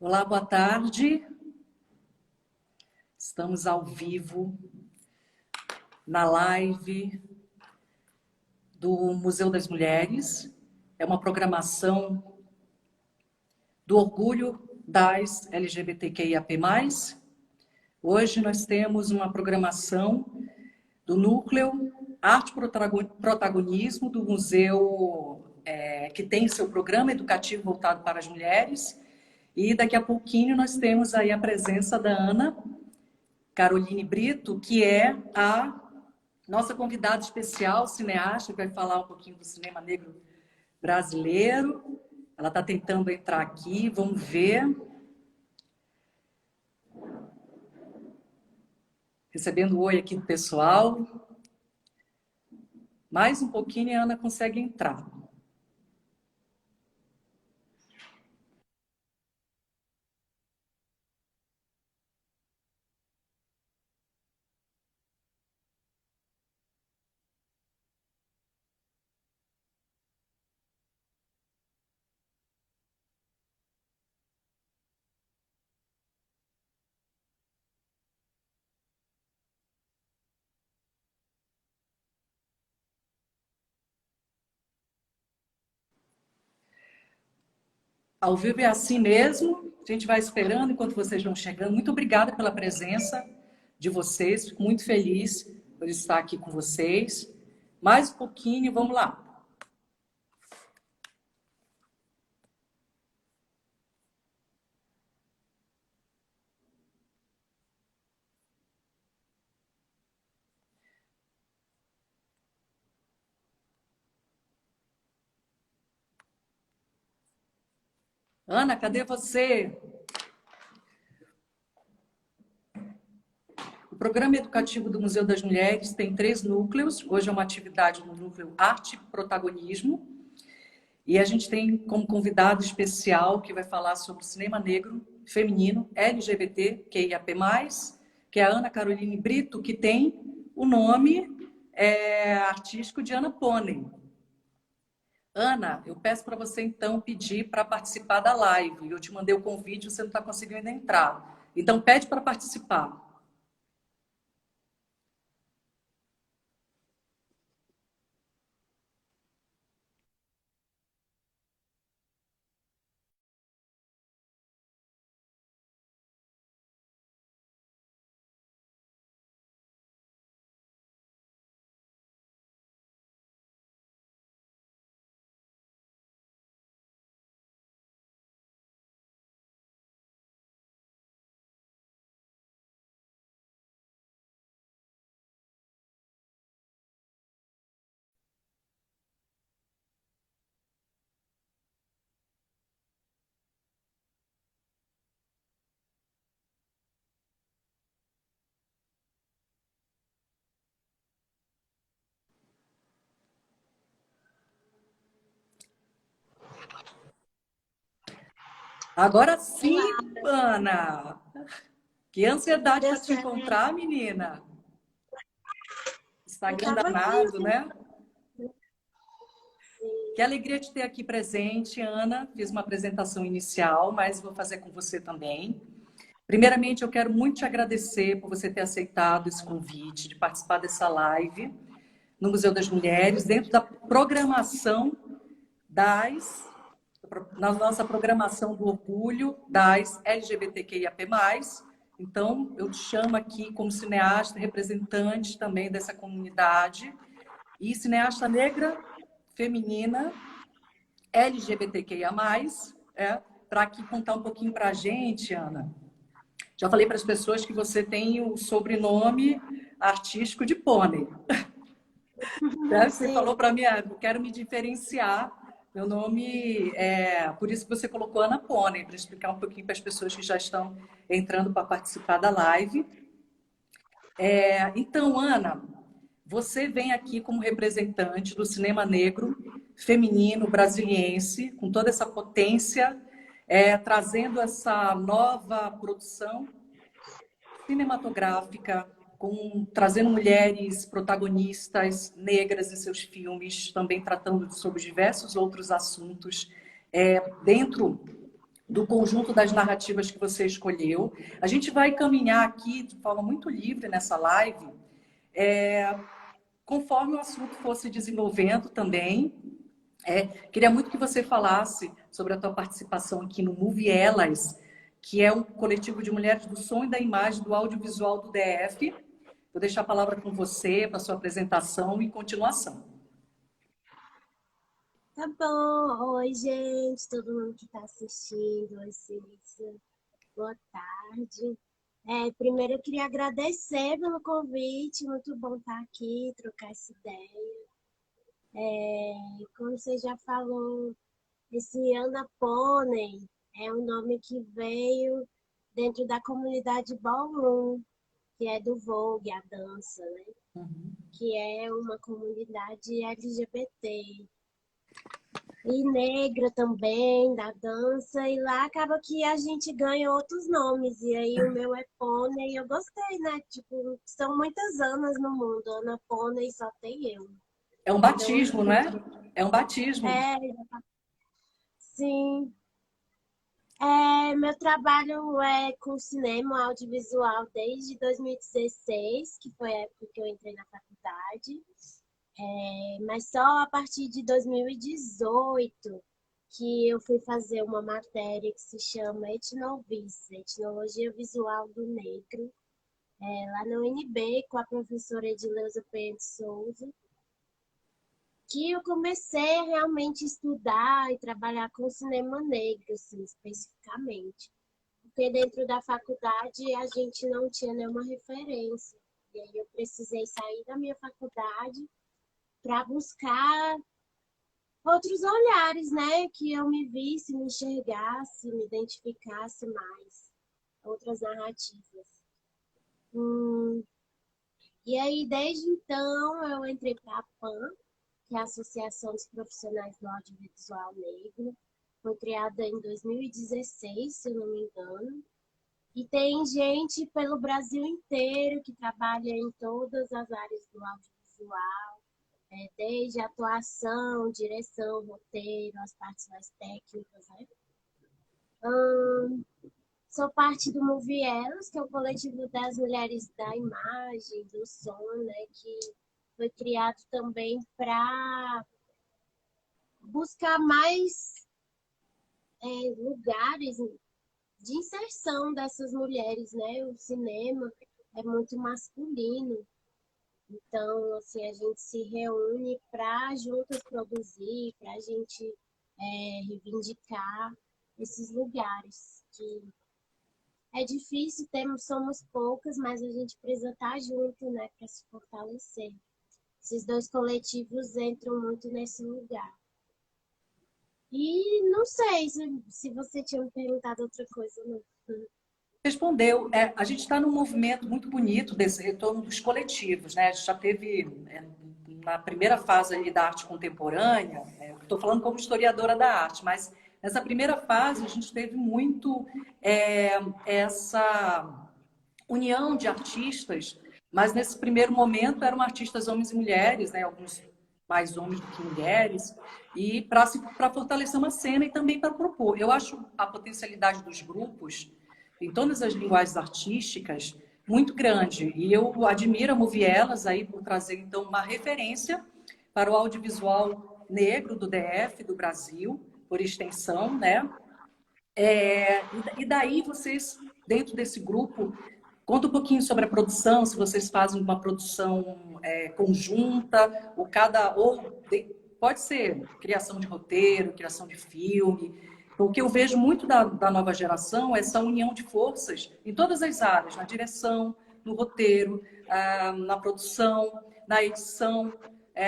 Olá, boa tarde. Estamos ao vivo na live do Museu das Mulheres. É uma programação do orgulho das LGBTQIAP+. Hoje nós temos uma programação do Núcleo Arte e Protagonismo do Museu, que tem seu programa educativo voltado para as mulheres. E daqui a pouquinho nós temos aí a presença da Ana Caroline Brito, que é a nossa convidada especial, cineasta, que vai falar um pouquinho do cinema negro brasileiro. Ela está tentando entrar aqui, vamos ver. Recebendo um oi aqui do pessoal. Mais um pouquinho e a Ana consegue entrar. Ao vivo é assim mesmo, a gente vai esperando enquanto vocês vão chegando. Muito obrigada pela presença de vocês, fico muito feliz por estar aqui com vocês. Mais um pouquinho, vamos lá. Ana, cadê você? O programa educativo do Museu das Mulheres tem 3 núcleos. Hoje é uma atividade no núcleo Arte e Protagonismo. E a gente tem como convidado especial que vai falar sobre cinema negro, feminino, LGBT, QIAP+, que é a Ana Caroline Brito, que tem o nome artístico de Ana Pônei. Ana, eu peço para você, então, pedir para participar da live. Eu te mandei o convite, você não está conseguindo entrar. Então, pede para participar. Agora sim, Ana! Que ansiedade para te encontrar, menina! Instagram danado, né? Que alegria de ter aqui presente, Ana. Fiz uma apresentação inicial, mas vou fazer com você também. Primeiramente, eu quero muito te agradecer por você ter aceitado esse convite de participar dessa live no Museu das Mulheres, dentro da programação na nossa programação do orgulho das LGBTQIAP+. Então, eu te chamo aqui como cineasta, representante também dessa comunidade, e cineasta negra, feminina, LGBTQIA+, para aqui contar um pouquinho para a gente, Ana. Já falei para as pessoas que você tem o sobrenome artístico de Pônei. Você falou para mim, eu quero me diferenciar. Meu nome por isso que você colocou Ana Pônei, para explicar um pouquinho para as pessoas que já estão entrando para participar da live. Então, Ana, você vem aqui como representante do cinema negro feminino brasiliense, com toda essa potência, trazendo essa nova produção cinematográfica, trazendo mulheres protagonistas negras em seus filmes, também tratando sobre diversos outros assuntos, dentro do conjunto das narrativas que você escolheu. A gente vai caminhar aqui de forma muito livre nessa live, conforme o assunto fosse desenvolvendo também. Queria muito que você falasse sobre a tua participação aqui no Movie Elas, que é um coletivo de mulheres do som e da imagem do audiovisual do DF. Vou deixar a palavra com você para sua apresentação e continuação. Tá bom. Oi, gente, todo mundo que está assistindo. Oi, Cícero. Boa tarde. Primeiro eu queria agradecer pelo convite, muito bom estar aqui, trocar essa ideia. Como você já falou, esse Ana Pônei é um nome que veio dentro da comunidade Ballroom, que é do Vogue, a dança, né? Que é uma comunidade LGBT. E negra também, da dança, e lá acaba que a gente ganha outros nomes, e aí o meu é Pônei, e eu gostei, né? Tipo, são muitas Anas no mundo, Ana Pônei só tem eu. É um batismo, então, né? É um batismo. Sim. Meu trabalho é com cinema audiovisual desde 2016, que foi a época que eu entrei na faculdade. Mas só a partir de 2018 que eu fui fazer uma matéria que se chama Etnovis, Etnologia Visual do Negro, lá no UNB, com a professora Edileuza Pena de Souza, que eu comecei a realmente estudar e trabalhar com cinema negro, assim, especificamente. Porque dentro da faculdade a gente não tinha nenhuma referência. E aí eu precisei sair da minha faculdade para buscar outros olhares, né? Que eu me visse, me enxergasse, me identificasse mais. Outras narrativas. E aí, desde então, eu entrei para a PAN, que é a Associação dos Profissionais do Audiovisual Negro. Foi criada em 2016, se eu não me engano. E tem gente pelo Brasil inteiro que trabalha em todas as áreas do audiovisual, desde atuação, direção, roteiro, as partes mais técnicas, né? Sou parte do Movie Elas, que é o coletivo das mulheres da imagem, do som, né? Que foi criado também para buscar mais lugares de inserção dessas mulheres, né? O cinema é muito masculino. Então, assim, a gente se reúne para juntas produzir, para a gente reivindicar esses lugares. Que é difícil, somos poucas, mas a gente precisa estar junto, né, para se fortalecer. Esses dois coletivos entram muito nesse lugar. E não sei se você tinha me perguntado outra coisa, não. Respondeu. A gente está num movimento muito bonito desse retorno dos coletivos, né? A gente já teve, na primeira fase ali da arte contemporânea, estou falando como historiadora da arte, mas nessa primeira fase a gente teve muito essa união de artistas, mas nesse primeiro momento eram artistas homens e mulheres, né? Alguns mais homens do que mulheres, e para fortalecer uma cena e também para propor. Eu acho a potencialidade dos grupos em todas as linguagens artísticas muito grande. E eu admiro a Movie Elas aí por trazer, então, uma referência para o audiovisual negro do DF, do Brasil, por extensão, né? E daí vocês, dentro desse grupo, conta um pouquinho sobre a produção, se vocês fazem uma produção conjunta, pode ser criação de roteiro, criação de filme. O que eu vejo muito da nova geração é essa união de forças em todas as áreas, na direção, no roteiro, na produção, na edição,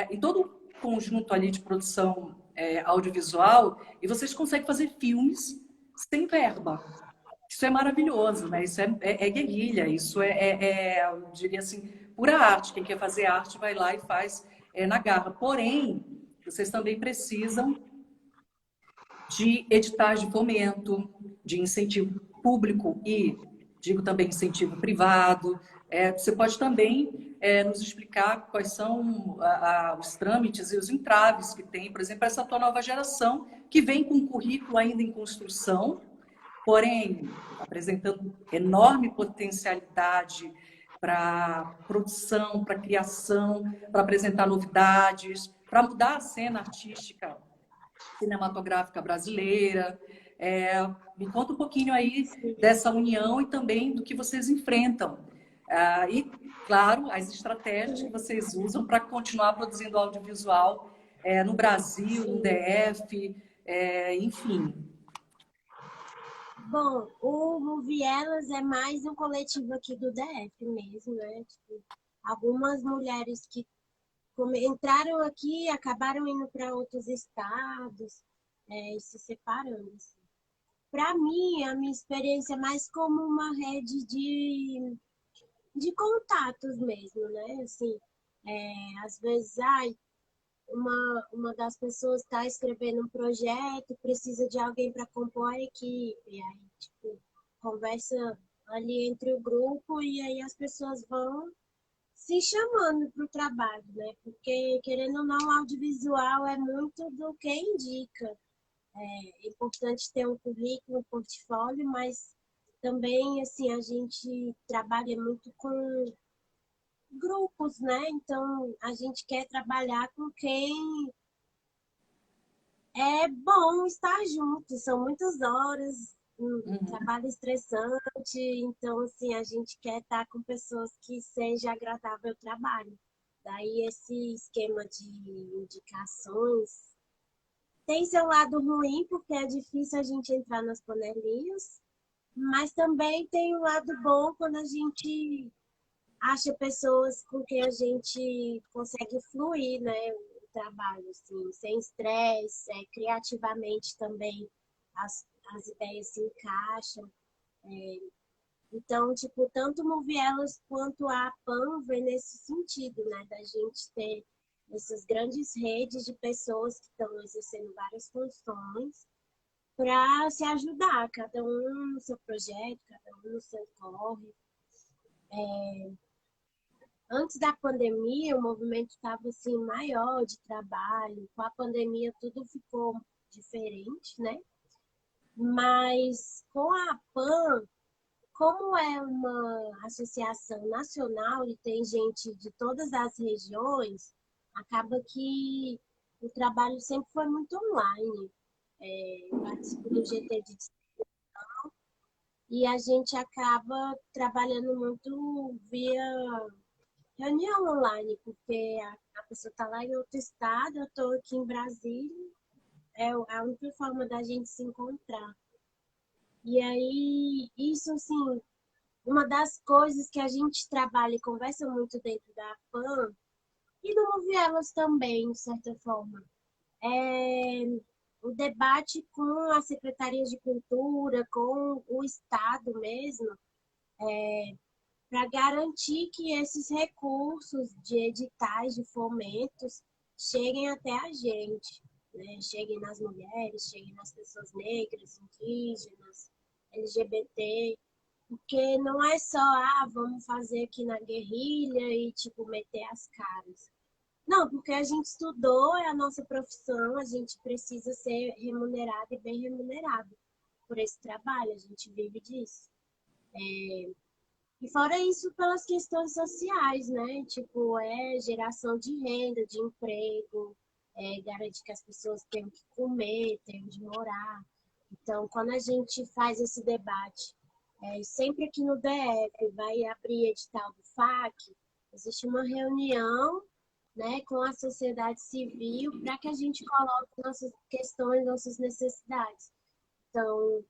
em todo o conjunto ali de produção audiovisual, e vocês conseguem fazer filmes sem verba. Isso é maravilhoso, né? Isso é guerrilha, isso eu diria assim, pura arte. Quem quer fazer arte vai lá e faz na garra. Porém, vocês também precisam de editais de fomento, de incentivo público e, digo também, incentivo privado. Você pode também nos explicar quais são os trâmites e os entraves que tem, por exemplo, essa tua nova geração, que vem com um currículo ainda em construção, porém apresentando enorme potencialidade para produção, para criação, para apresentar novidades, para mudar a cena artística cinematográfica brasileira. Me conta um pouquinho aí dessa união e também do que vocês enfrentam. E, claro, as estratégias que vocês usam para continuar produzindo audiovisual no Brasil, no DF, enfim. Bom, o Movielas é mais um coletivo aqui do DF mesmo, né? Tipo, algumas mulheres que entraram aqui, acabaram indo para outros estados, e se separando. Assim. Para mim, a minha experiência é mais como uma rede de contatos mesmo, né? Assim, às vezes, uma das pessoas está escrevendo um projeto, precisa de alguém para compor a equipe, aí, tipo, conversa ali entre o grupo e aí as pessoas vão se chamando para o trabalho, né? Porque, querendo ou não, o audiovisual é muito do que indica. É importante ter um currículo, um portfólio, mas também, assim, a gente trabalha muito com grupos, né? Então, a gente quer trabalhar com quem é bom estar junto. São muitas horas, um trabalho estressante, então, assim, a gente quer estar com pessoas que seja agradável o trabalho. Daí, esse esquema de indicações tem seu lado ruim, porque é difícil a gente entrar nas panelinhas, mas também tem um lado bom quando a gente acha pessoas com quem a gente consegue fluir, né, o trabalho, assim, sem estresse, criativamente também as ideias se encaixam. Então, tipo, tanto o Movielas quanto a PAN vem nesse sentido, né, da gente ter essas grandes redes de pessoas que estão exercendo várias funções para se ajudar, cada um no seu projeto, cada um no seu corre. Antes da pandemia, o movimento estava assim maior de trabalho. Com a pandemia, tudo ficou diferente, né? Mas com a PAN, como é uma associação nacional e tem gente de todas as regiões, acaba que o trabalho sempre foi muito online. Eu participo do GT de e a gente acaba trabalhando muito via reunião online, porque a pessoa está lá em outro estado, eu estou aqui em Brasília, a única forma da gente se encontrar. E aí, isso, assim, uma das coisas que a gente trabalha e conversa muito dentro da PAN, e no Movielas também, de certa forma, é o debate com a Secretaria de Cultura, com o Estado mesmo, para garantir que esses recursos de editais, de fomentos, cheguem até a gente, né? Cheguem nas mulheres, cheguem nas pessoas negras, indígenas, LGBT, porque não é só, vamos fazer aqui na guerrilha e, tipo, meter as caras. Não, porque a gente estudou, é a nossa profissão, a gente precisa ser remunerado e bem remunerado por esse trabalho, a gente vive disso. E fora isso, pelas questões sociais, né? Tipo, geração de renda, de emprego, garantir que as pessoas tenham que comer, tenham de morar. Então, quando a gente faz esse debate, sempre aqui no DF vai abrir edital do FAC, existe uma reunião, né, com a sociedade civil para que a gente coloque nossas questões, nossas necessidades. Então,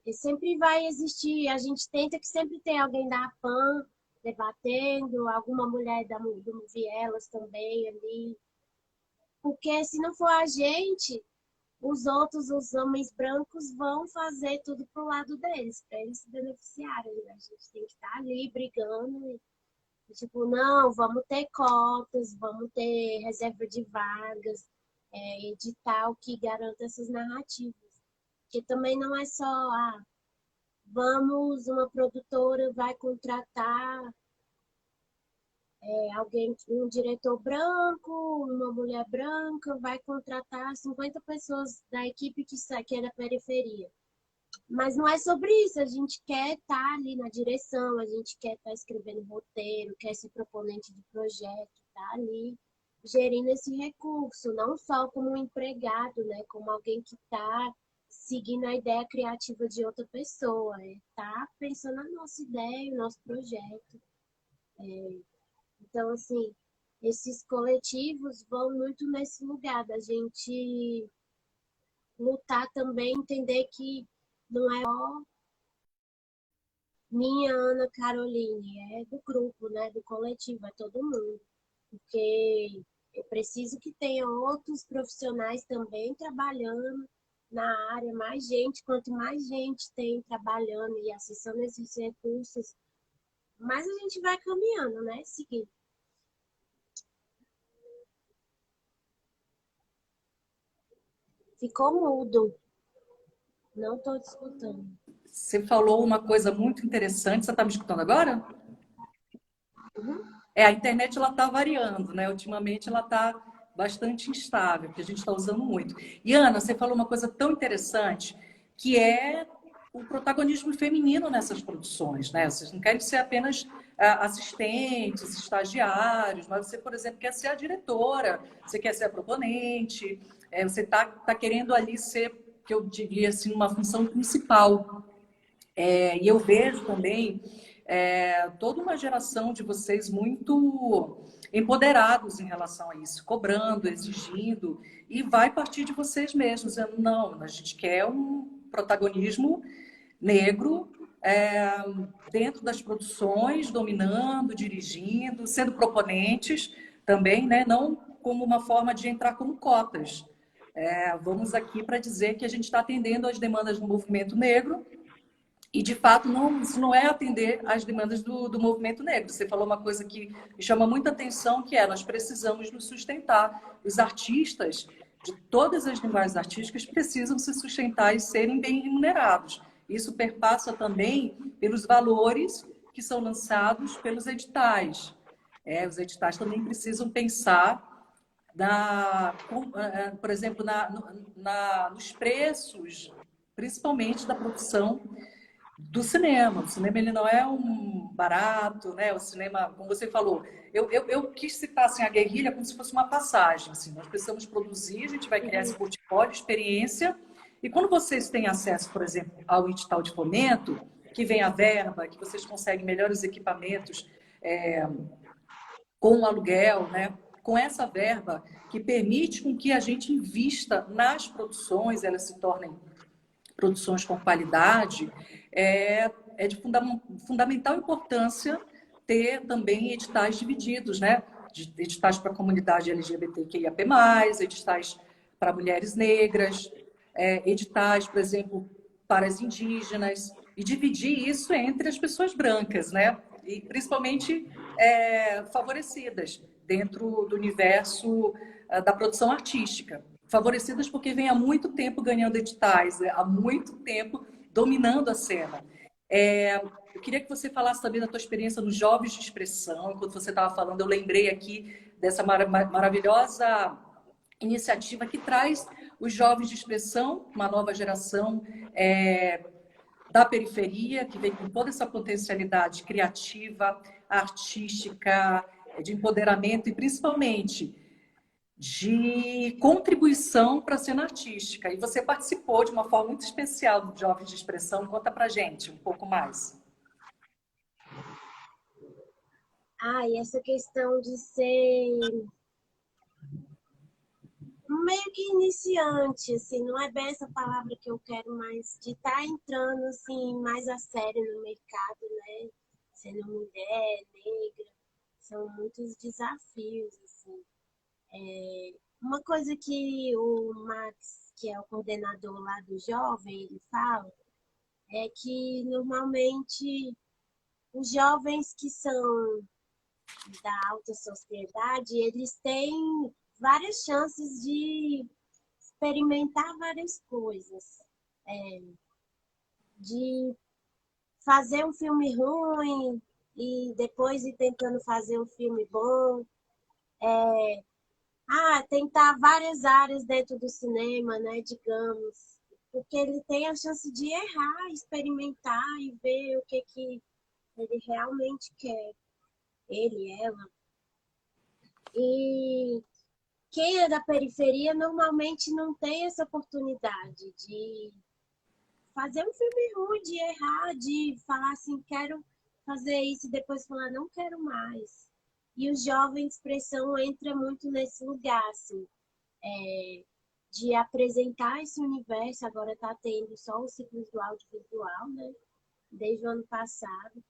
e sempre vai existir, a gente tenta que sempre tem alguém da PAN debatendo, alguma mulher do Vielas também ali, porque se não for a gente, os homens brancos, vão fazer tudo pro lado deles, para eles se beneficiarem. Né? A gente tem que estar ali brigando e, tipo, não, vamos ter cotas, vamos ter reserva de vagas, edital que garanta essas narrativas. Porque também não é só, uma produtora vai contratar alguém, um diretor branco, uma mulher branca, vai contratar 50 pessoas da equipe que é da periferia. Mas não é sobre isso, a gente quer estar ali na direção, a gente quer estar escrevendo roteiro, quer ser proponente de projeto, estar ali gerindo esse recurso, não só como um empregado, né, como alguém que está seguindo a ideia criativa de outra pessoa, tá pensando na nossa ideia, no nosso projeto. Então, assim, esses coletivos vão muito nesse lugar da gente lutar também, entender que não é só minha Ana Caroline, é do grupo, né, do coletivo, é todo mundo. Porque eu preciso que tenha outros profissionais também trabalhando na área, mais gente, quanto mais gente tem trabalhando e acessando esses recursos, mais a gente vai caminhando, né, seguindo. Ficou mudo. Não estou te escutando. Você falou uma coisa muito interessante. Você está me escutando agora? Uhum. A internet ela está variando, né? Ultimamente ela está bastante instável, porque a gente está usando muito. E Ana, você falou uma coisa tão interessante, que é o protagonismo feminino nessas produções, né? Vocês não querem ser apenas assistentes, estagiários, mas você, por exemplo, quer ser a diretora, você quer ser a proponente, você tá querendo ali ser, que eu diria assim, uma função principal. E eu vejo também toda uma geração de vocês muito empoderados em relação a isso, cobrando, exigindo, e vai partir de vocês mesmos, dizendo, não, a gente quer um protagonismo negro é, dentro das produções, dominando, dirigindo, sendo proponentes também, né? Não como uma forma de entrar como cotas. Vamos aqui para dizer que a gente está atendendo às demandas do movimento negro e, de fato, não, isso não é atender às demandas do movimento negro. Você falou uma coisa que me chama muita atenção, que nós precisamos nos sustentar. Os artistas de todas as linguagens artísticas precisam se sustentar e serem bem remunerados. Isso perpassa também pelos valores que são lançados pelos editais. Os editais também precisam pensar por exemplo, nos preços, principalmente da produção do cinema. O cinema ele não é um barato, né? O cinema, como você falou, eu quis citar assim, a guerrilha como se fosse uma passagem. Assim, nós precisamos produzir, a gente vai criar esse portfólio, experiência, e quando vocês têm acesso, por exemplo, ao edital de fomento, que vem a verba, que vocês conseguem melhores equipamentos com o aluguel, né? Com essa verba que permite com que a gente invista nas produções, elas se tornem produções com qualidade, é de fundamental importância ter também editais divididos, né? Editais para a comunidade LGBTQIAP+, editais para mulheres negras, editais, por exemplo, para as indígenas, e dividir isso entre as pessoas brancas, né? E principalmente favorecidas dentro do universo da produção artística. Favorecidas porque vem há muito tempo ganhando editais, há muito tempo dominando a cena. Eu queria que você falasse também da tua experiência nos Jovens de Expressão. Enquanto você estava falando, eu lembrei aqui dessa maravilhosa iniciativa que traz os jovens de expressão, uma nova geração da periferia, que vem com toda essa potencialidade criativa, artística, de empoderamento e, principalmente, de contribuição para a cena artística. E você participou de uma forma muito especial do Jovens de Expressão. Conta para gente um pouco mais. E essa questão de ser meio que iniciante, assim, não é bem essa palavra que eu quero, mas de estar entrando, assim, mais a sério no mercado, né? Sendo mulher, negra, são muitos desafios, assim. Uma coisa que o Max, que é o coordenador lá do jovem, ele fala, é que normalmente os jovens que são da alta sociedade, eles têm várias chances de experimentar várias coisas, de fazer um filme ruim e depois ir tentando fazer um filme bom, tentar várias áreas dentro do cinema, né, digamos, porque ele tem a chance de errar, experimentar e ver o que que ele realmente quer, ele, ela. E quem é da periferia normalmente não tem essa oportunidade de fazer um filme ruim, de errar, de falar assim, quero fazer isso e depois falar, não quero mais. E os jovens expressão entra muito nesse lugar, assim, de apresentar esse universo. Agora está tendo só os ciclos do audiovisual, né? Desde o ano passado.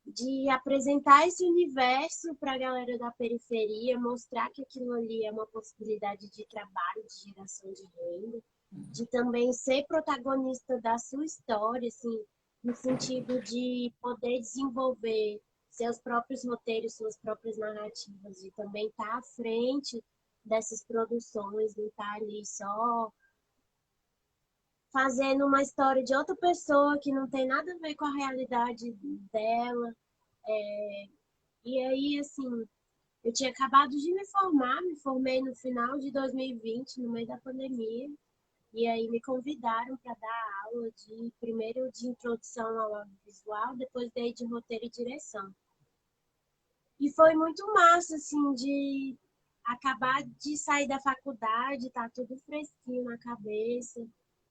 De apresentar esse universo para a galera da periferia, mostrar que aquilo ali é uma possibilidade de trabalho, de geração de renda, de também ser protagonista da sua história, assim, no sentido de poder desenvolver seus próprios roteiros, suas próprias narrativas, de também estar à frente dessas produções, não estar ali só fazendo uma história de outra pessoa que não tem nada a ver com a realidade dela. E aí, assim, eu tinha acabado de me formar, me formei no final de 2020, no meio da pandemia, e aí me convidaram para dar aula de, primeiro de introdução ao audiovisual, depois dei de roteiro e direção. E foi muito massa, assim, de acabar de sair da faculdade, tá tudo fresquinho na cabeça,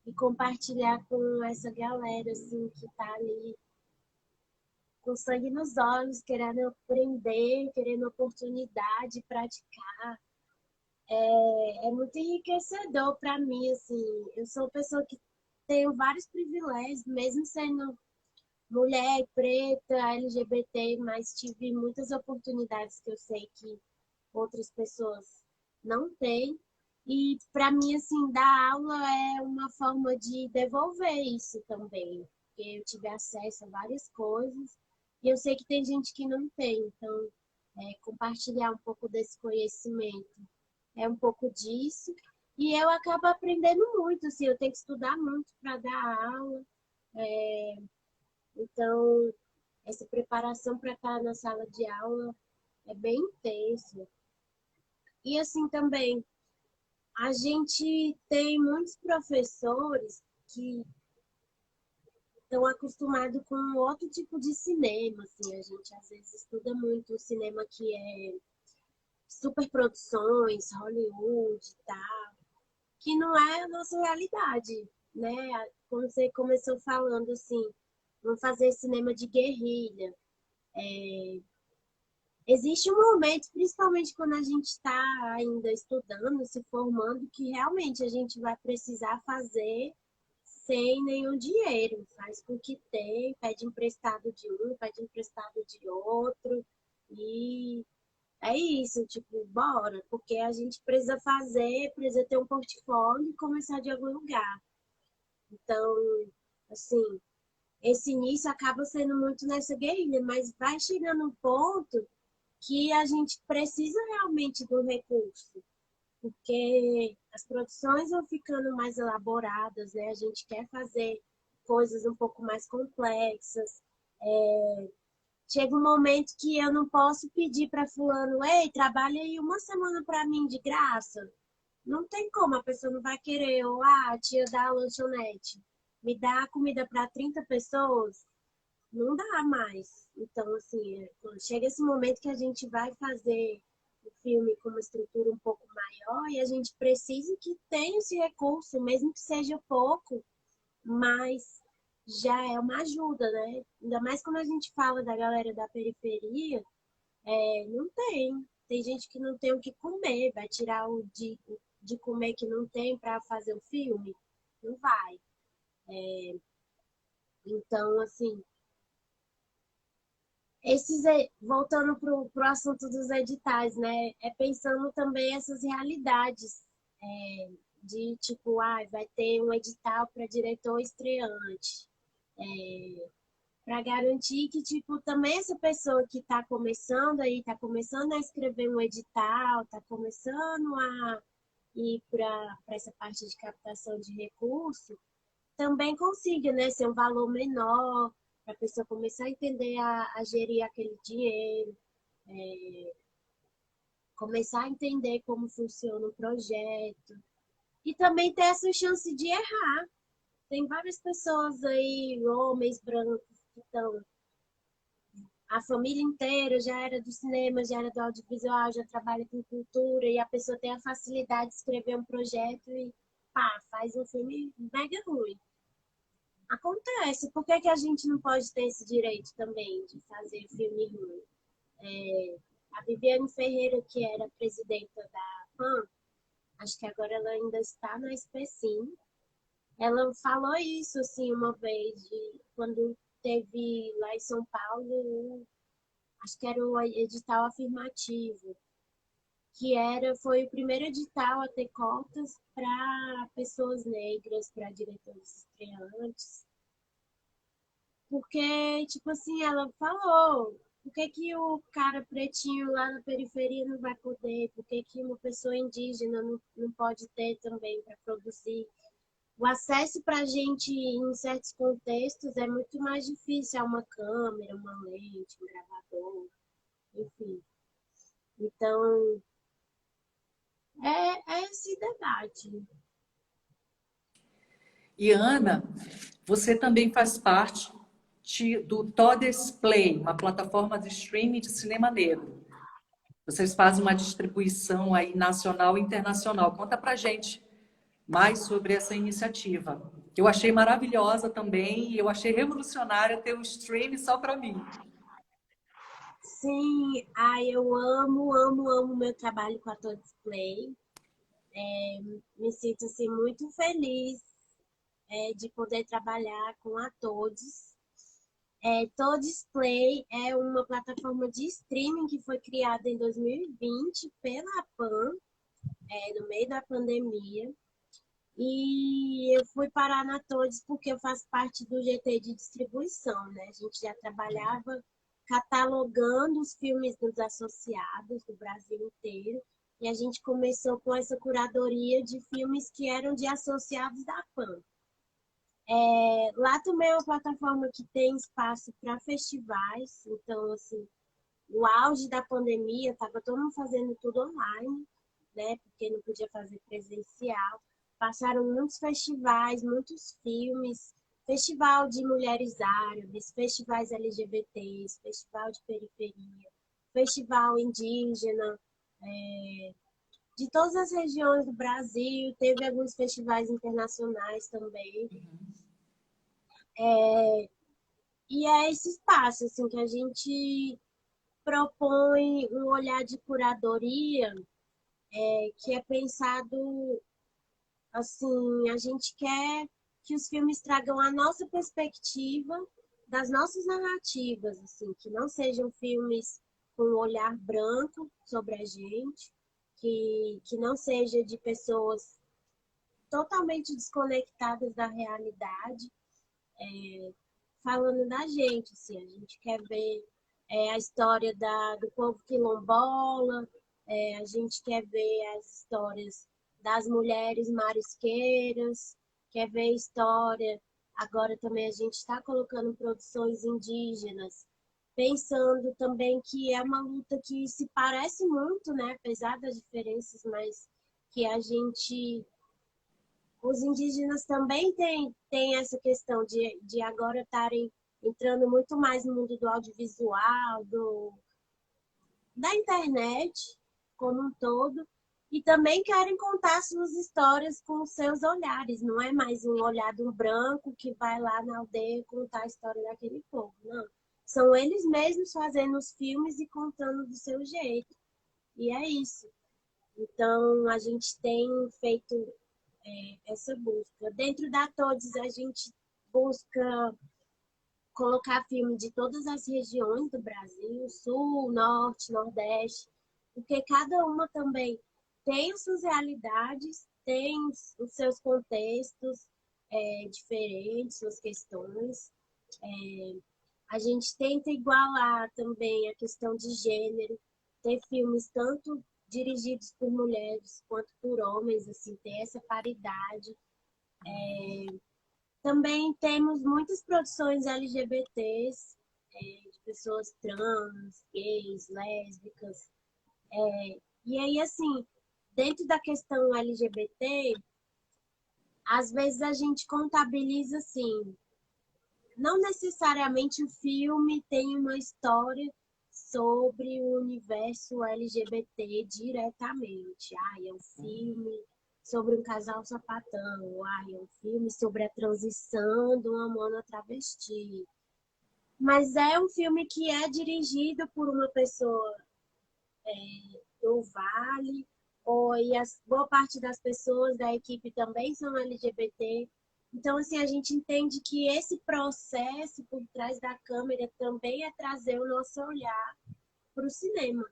e compartilhar com essa galera, assim, que tá ali com sangue nos olhos, querendo aprender, querendo oportunidade, praticar. É muito enriquecedor para mim, assim. Eu sou uma pessoa que tenho vários privilégios, mesmo sendo mulher, preta, LGBT, mas tive muitas oportunidades que eu sei que outras pessoas não têm. E para mim, assim, dar aula é uma forma de devolver isso também, porque eu tive acesso a várias coisas e eu sei que tem gente que não tem, então compartilhar um pouco desse conhecimento é um pouco disso. E eu acabo aprendendo muito, assim, eu tenho que estudar muito para dar aula, então essa preparação para estar na sala de aula é bem intensa. E assim também, a gente tem muitos professores que estão acostumados com outro tipo de cinema, assim, a gente às vezes estuda muito o cinema que é superproduções, Hollywood e tal, que não é a nossa realidade, né? Como você começou falando assim, vamos fazer cinema de guerrilha. Existe um momento, principalmente quando a gente está ainda estudando, se formando, que realmente a gente vai precisar fazer sem nenhum dinheiro. Faz com o que tem, pede emprestado de um, pede emprestado de outro. E é isso, tipo, bora, porque a gente precisa fazer, precisa ter um portfólio e começar de algum lugar. Então, assim, esse início acaba sendo muito nessa guerrilha, mas vai chegando um ponto que a gente precisa realmente do recurso, porque as produções vão ficando mais elaboradas, né? A gente quer fazer coisas um pouco mais complexas. Chega um momento que eu não posso pedir para fulano, ei, trabalha aí uma semana para mim de graça. Não tem como, a pessoa não vai querer, ou tia da lanchonete, me dá comida para 30 pessoas, não dá mais. Então, assim, quando chega esse momento que a gente vai fazer o filme com uma estrutura um pouco maior e a gente precisa que tenha esse recurso, mesmo que seja pouco, mas já é uma ajuda, né? Ainda mais quando a gente fala da galera da periferia, não tem. Tem gente que não tem o que comer, vai tirar o de comer que não tem para fazer o filme? Não vai. Então, assim, voltando para o assunto dos editais, né? É pensando também essas realidades de tipo, vai ter um edital para diretor estreante, para garantir que, tipo, também essa pessoa que está começando aí, está começando a escrever um edital, está começando a ir para essa parte de captação de recursos, também consiga, né, ser um valor menor, para a pessoa começar a entender a gerir aquele dinheiro, começar a entender como funciona o projeto, e também ter essa chance de errar. Tem várias pessoas aí, homens brancos, que estão. A família inteira já era do cinema, já era do audiovisual, já trabalha com cultura, e a pessoa tem a facilidade de escrever um projeto e pá, faz um filme mega ruim. Acontece. Por que que a gente não pode ter esse direito também de fazer filme ruim? A Viviane Ferreira, que era presidenta da PAN, acho que agora ela ainda está na SPCIM, ela falou isso, assim, uma vez, quando teve lá em São Paulo, acho que era o edital afirmativo, foi o primeiro edital a ter cotas para pessoas negras, para diretores estreantes. Porque, tipo assim, ela falou, por que que o cara pretinho lá na periferia não vai poder? Por que que uma pessoa indígena não pode ter também para produzir? O acesso para a gente, em certos contextos, é muito mais difícil. É uma câmera, uma lente, um gravador, enfim. Então, é esse debate. E Ana, você também faz parte do Todes Play, uma plataforma de streaming de cinema negro. Vocês fazem uma distribuição aí nacional e internacional. Conta pra gente mais sobre essa iniciativa. Eu achei maravilhosa também e eu achei revolucionária ter um stream só para mim. Sim, eu amo, amo, amo meu trabalho com a Todes Play. Me sinto assim, muito feliz de poder trabalhar com a Todes. Todes Play é uma plataforma de streaming que foi criada em 2020 pela PAN, no meio da pandemia. E eu fui parar na Todes porque eu faço parte do GT de distribuição, né? A gente já trabalhava catalogando os filmes dos associados do Brasil inteiro. E a gente começou com essa curadoria de filmes que eram de associados da PAN. Lá também é uma plataforma que tem espaço para festivais. Então, assim, no auge da pandemia, estava todo mundo fazendo tudo online, né? Porque não podia fazer presencial. Passaram muitos festivais, muitos filmes, festival de mulheres árabes, festivais LGBTs, festival de periferia, festival indígena, de todas as regiões do Brasil, teve alguns festivais internacionais também. E é esse espaço assim, que a gente propõe um olhar de curadoria que é pensado assim, a gente quer que os filmes tragam a nossa perspectiva das nossas narrativas, assim, que não sejam filmes com um olhar branco sobre a gente, que não seja de pessoas totalmente desconectadas da realidade, falando da gente, assim, a gente quer ver a história do povo quilombola, a gente quer ver as histórias das mulheres marisqueiras, quer ver a história. Agora também a gente está colocando produções indígenas, pensando também que é uma luta que se parece muito, né? Apesar das diferenças, mas que a gente os indígenas também têm essa questão de agora estarem entrando muito mais no mundo do audiovisual, da internet como um todo, e também querem contar suas histórias com seus olhares. Não é mais um olhar do branco que vai lá na aldeia contar a história daquele povo, não. São eles mesmos fazendo os filmes e contando do seu jeito. E é isso. Então, a gente tem feito essa busca. Dentro da Todes, a gente busca colocar filme de todas as regiões do Brasil, Sul, Norte, Nordeste, porque cada uma também tem as suas realidades, tem os seus contextos diferentes, suas questões. A gente tenta igualar também a questão de gênero, ter filmes tanto dirigidos por mulheres quanto por homens, assim, ter essa paridade. Também temos muitas produções LGBTs, de pessoas trans, gays, lésbicas. E aí, assim, dentro da questão LGBT, às vezes a gente contabiliza assim, não necessariamente o filme tem uma história sobre o universo LGBT diretamente. É um filme sobre um casal sapatão. É um filme sobre a transição de uma mona travesti. Mas é um filme que é dirigido por uma pessoa do Vale, e a boa parte das pessoas da equipe também são LGBT. Então, assim, a gente entende que esse processo por trás da câmera também é trazer o nosso olhar para o cinema.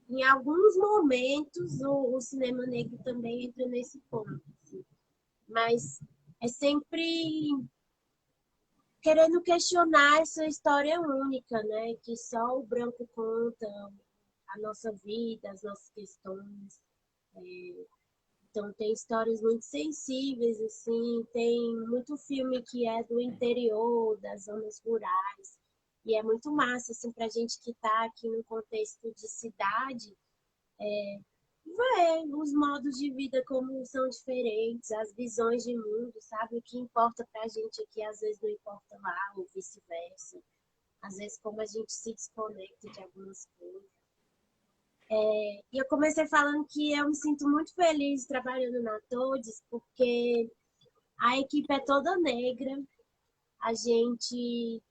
Em alguns momentos, o cinema negro também entra nesse ponto. Assim. Mas é sempre querendo questionar essa história única, né? Que só o branco conta a nossa vida, as nossas questões. Então tem histórias muito sensíveis, assim, tem muito filme que é do interior, das zonas rurais, e é muito massa, assim, pra gente que tá aqui no contexto de cidade, ver os modos de vida como são diferentes, as visões de mundo, sabe? O que importa pra gente aqui, às vezes não importa lá, ou vice-versa. Às vezes como a gente se desconecta de algumas coisas. E eu comecei falando que eu me sinto muito feliz trabalhando na Todes, porque a equipe é toda negra. A gente,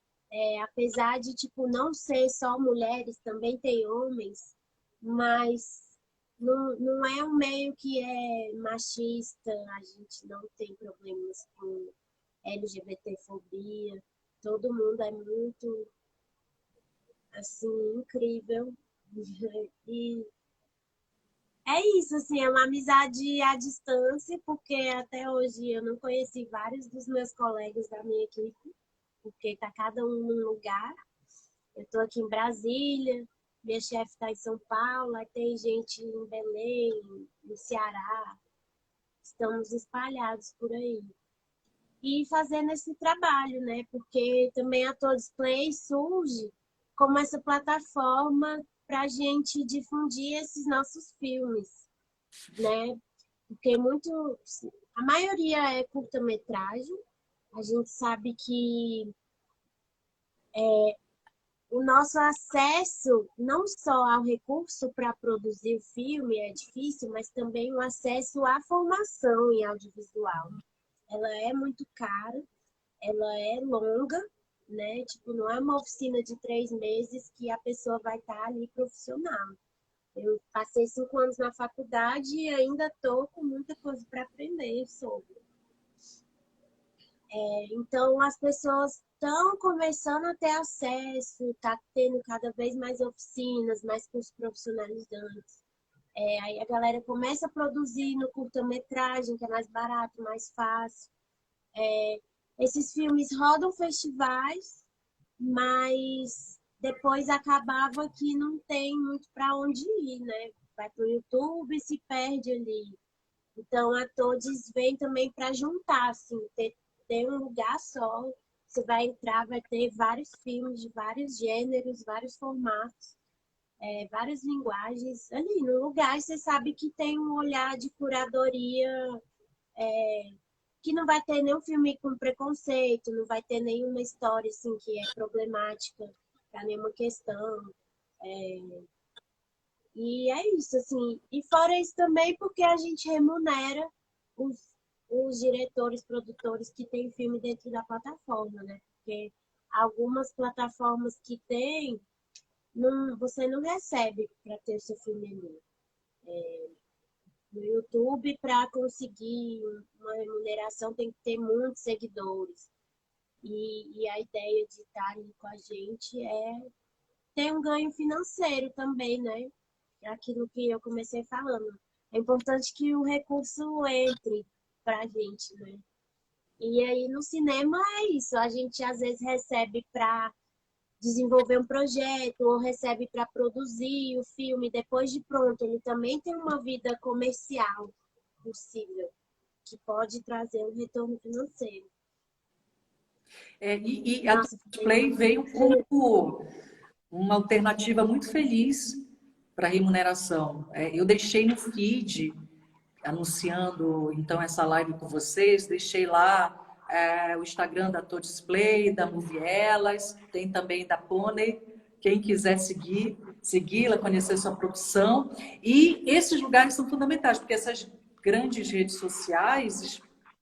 apesar de tipo, não ser só mulheres, também tem homens, mas não é um meio que é machista, a gente não tem problemas com LGBTfobia. Todo mundo é muito, assim, incrível. E é isso, assim, é uma amizade à distância, porque até hoje eu não conheci vários dos meus colegas da minha equipe, porque tá cada um num lugar. Eu estou aqui em Brasília, minha chefe está em São Paulo, aí tem gente em Belém, no Ceará, estamos espalhados por aí. E fazendo esse trabalho, né? Porque também a Todos Play surge como essa plataforma para a gente difundir esses nossos filmes, né? Porque a maioria é curta-metragem. A gente sabe que o nosso acesso não só ao recurso para produzir o filme é difícil, mas também o acesso à formação em audiovisual. Ela é muito cara, ela é longa, né? Tipo, não é uma oficina de 3 meses que a pessoa vai estar ali profissional. Eu passei 5 anos na faculdade e ainda estou com muita coisa para aprender sobre. Então, as pessoas estão começando a ter acesso, está tendo cada vez mais oficinas, mais cursos profissionalizantes. Aí a galera começa a produzir no curta-metragem, que é mais barato, mais fácil. Esses filmes rodam festivais, mas depois acabava que não tem muito para onde ir, né? Vai para o YouTube e se perde ali. Então, a Todes vem também para juntar, assim, ter um lugar só. Você vai entrar, vai ter vários filmes de vários gêneros, vários formatos, várias linguagens. Ali no lugar, você sabe que tem um olhar de curadoria, que não vai ter nenhum filme com preconceito, não vai ter nenhuma história assim, que é problemática para nenhuma questão. E é isso, assim. E fora isso também porque a gente remunera os, os diretores, produtores que têm filme dentro da plataforma, né? Porque algumas plataformas que tem, você não recebe para ter o seu filme ali. No YouTube, para conseguir uma remuneração, tem que ter muitos seguidores. E a ideia de estar ali com a gente é ter um ganho financeiro também, né? aquilo que eu comecei falando. É importante que o recurso entre para a gente, né? E aí no cinema é isso, a gente às vezes recebe para desenvolver um projeto ou recebe para produzir o filme depois de pronto. Ele também tem uma vida comercial possível, que pode trazer um retorno financeiro. E a Nossa, Play veio como uma alternativa muito feliz para remuneração. Eu deixei no feed, anunciando então essa live com vocês, deixei lá o Instagram da Display, da Movielas, tem também da Pônei, quem quiser segui-la, conhecer sua produção. E esses lugares são fundamentais, porque essas grandes redes sociais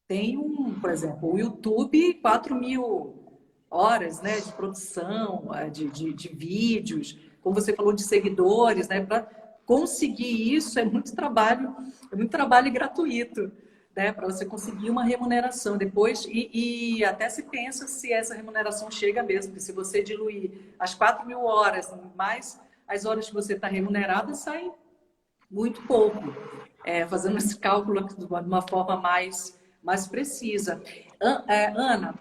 têm por exemplo, o YouTube, 4.000 horas, né, de produção, de vídeos, como você falou, de seguidores, né, para conseguir isso é muito trabalho gratuito, né, para você conseguir uma remuneração depois e até se pensa se essa remuneração chega mesmo, porque se você diluir as 4.000 horas mais as horas que você está remunerada, sai muito pouco, fazendo esse cálculo de uma forma mais precisa. Ana,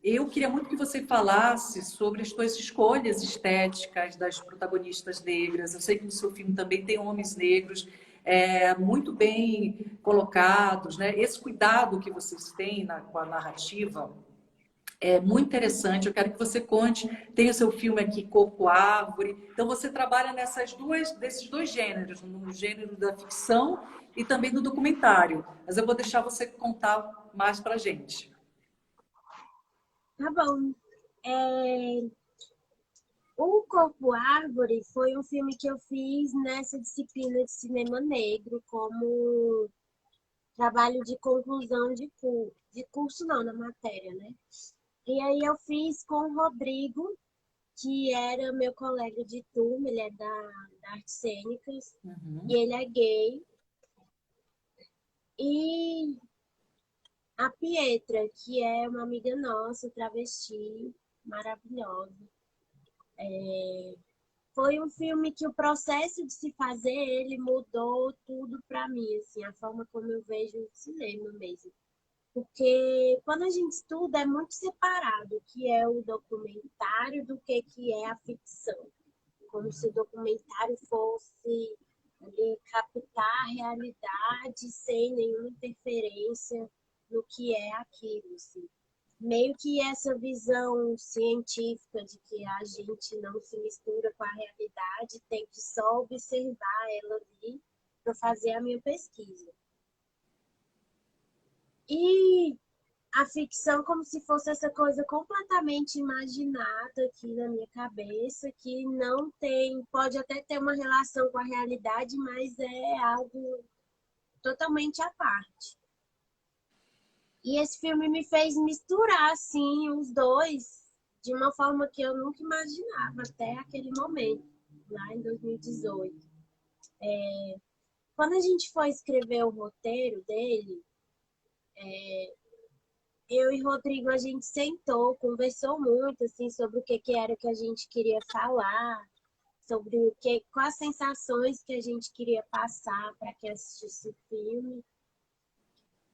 eu queria muito que você falasse sobre as suas escolhas estéticas das protagonistas negras. Eu sei que no seu filme também tem homens negros muito bem colocados, né? Esse cuidado que vocês têm com a narrativa é muito interessante. Eu quero que você conte. Tem o seu filme aqui, Corpo Árvore. Então você trabalha desses dois gêneros, no gênero da ficção e também do documentário. Mas eu vou deixar você contar mais para a gente. tá bom. O Corpo Árvore foi um filme que eu fiz nessa disciplina de cinema negro, como trabalho de conclusão de curso não, na matéria, né? E aí eu fiz com o Rodrigo, que era meu colega de turma, ele é da Artes Cênicas, e ele é gay. E a Pietra, que é uma amiga nossa, travesti, maravilhosa. Foi um filme que o processo de se fazer, ele mudou tudo para mim, assim, a forma como eu vejo o cinema mesmo. Porque quando a gente estuda é muito separado o que é o documentário do que é a ficção. Como se o documentário fosse ali, captar a realidade sem nenhuma interferência no que é aquilo. Assim. Meio que essa visão científica de que a gente não se mistura com a realidade, tem que só observar ela ali para fazer a minha pesquisa. E a ficção como se fosse essa coisa completamente imaginada aqui na minha cabeça, que não tem, pode até ter uma relação com a realidade, mas é algo totalmente à parte. E esse filme me fez misturar, assim, os dois de uma forma que eu nunca imaginava até aquele momento, lá em 2018. Quando a gente foi escrever o roteiro dele, eu e Rodrigo, a gente sentou, conversou muito, assim, sobre o que era que a gente queria falar, sobre quais sensações que a gente queria passar para quem assistisse o filme.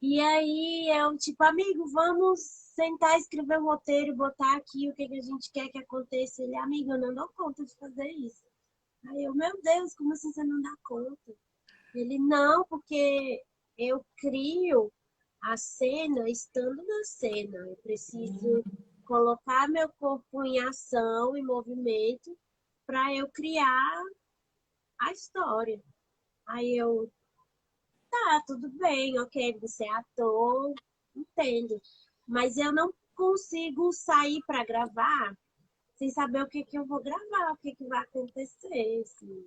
E aí eu, tipo, amigo, vamos sentar, escrever um roteiro e botar aqui o que a gente quer que aconteça. Ele, amigo, eu não dou conta de fazer isso. Aí eu, meu Deus, como assim você não dá conta? Ele, não, porque eu crio a cena estando na cena. Eu preciso colocar meu corpo em ação, em movimento, para eu criar a história. Aí eu, tá, tudo bem, ok, você é ator, entendo. Mas eu não consigo sair para gravar sem saber o que eu vou gravar, o que vai acontecer, assim.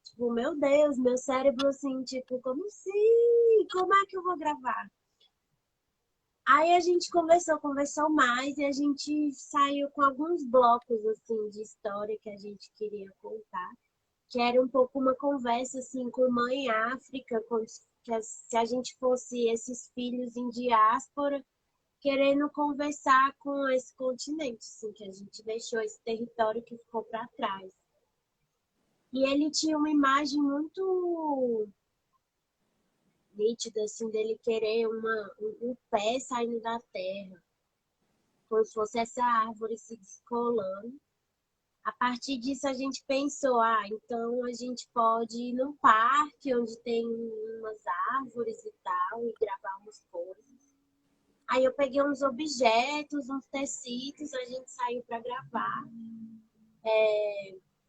Tipo, meu Deus, meu cérebro, assim, tipo, como assim? Como é que eu vou gravar? Aí a gente conversou mais e a gente saiu com alguns blocos, assim, de história que a gente queria contar. Que era um pouco uma conversa, assim, com Mãe África, como se a gente fosse esses filhos em diáspora, querendo conversar com esse continente, assim, que a gente deixou esse território que ficou para trás. E ele tinha uma imagem muito nítida, assim, dele querer um pé saindo da terra, como se fosse essa árvore se descolando. A partir disso, a gente pensou, então a gente pode ir num parque onde tem umas árvores e tal, e gravar umas coisas. Aí eu peguei uns objetos, uns tecidos, a gente saiu para gravar.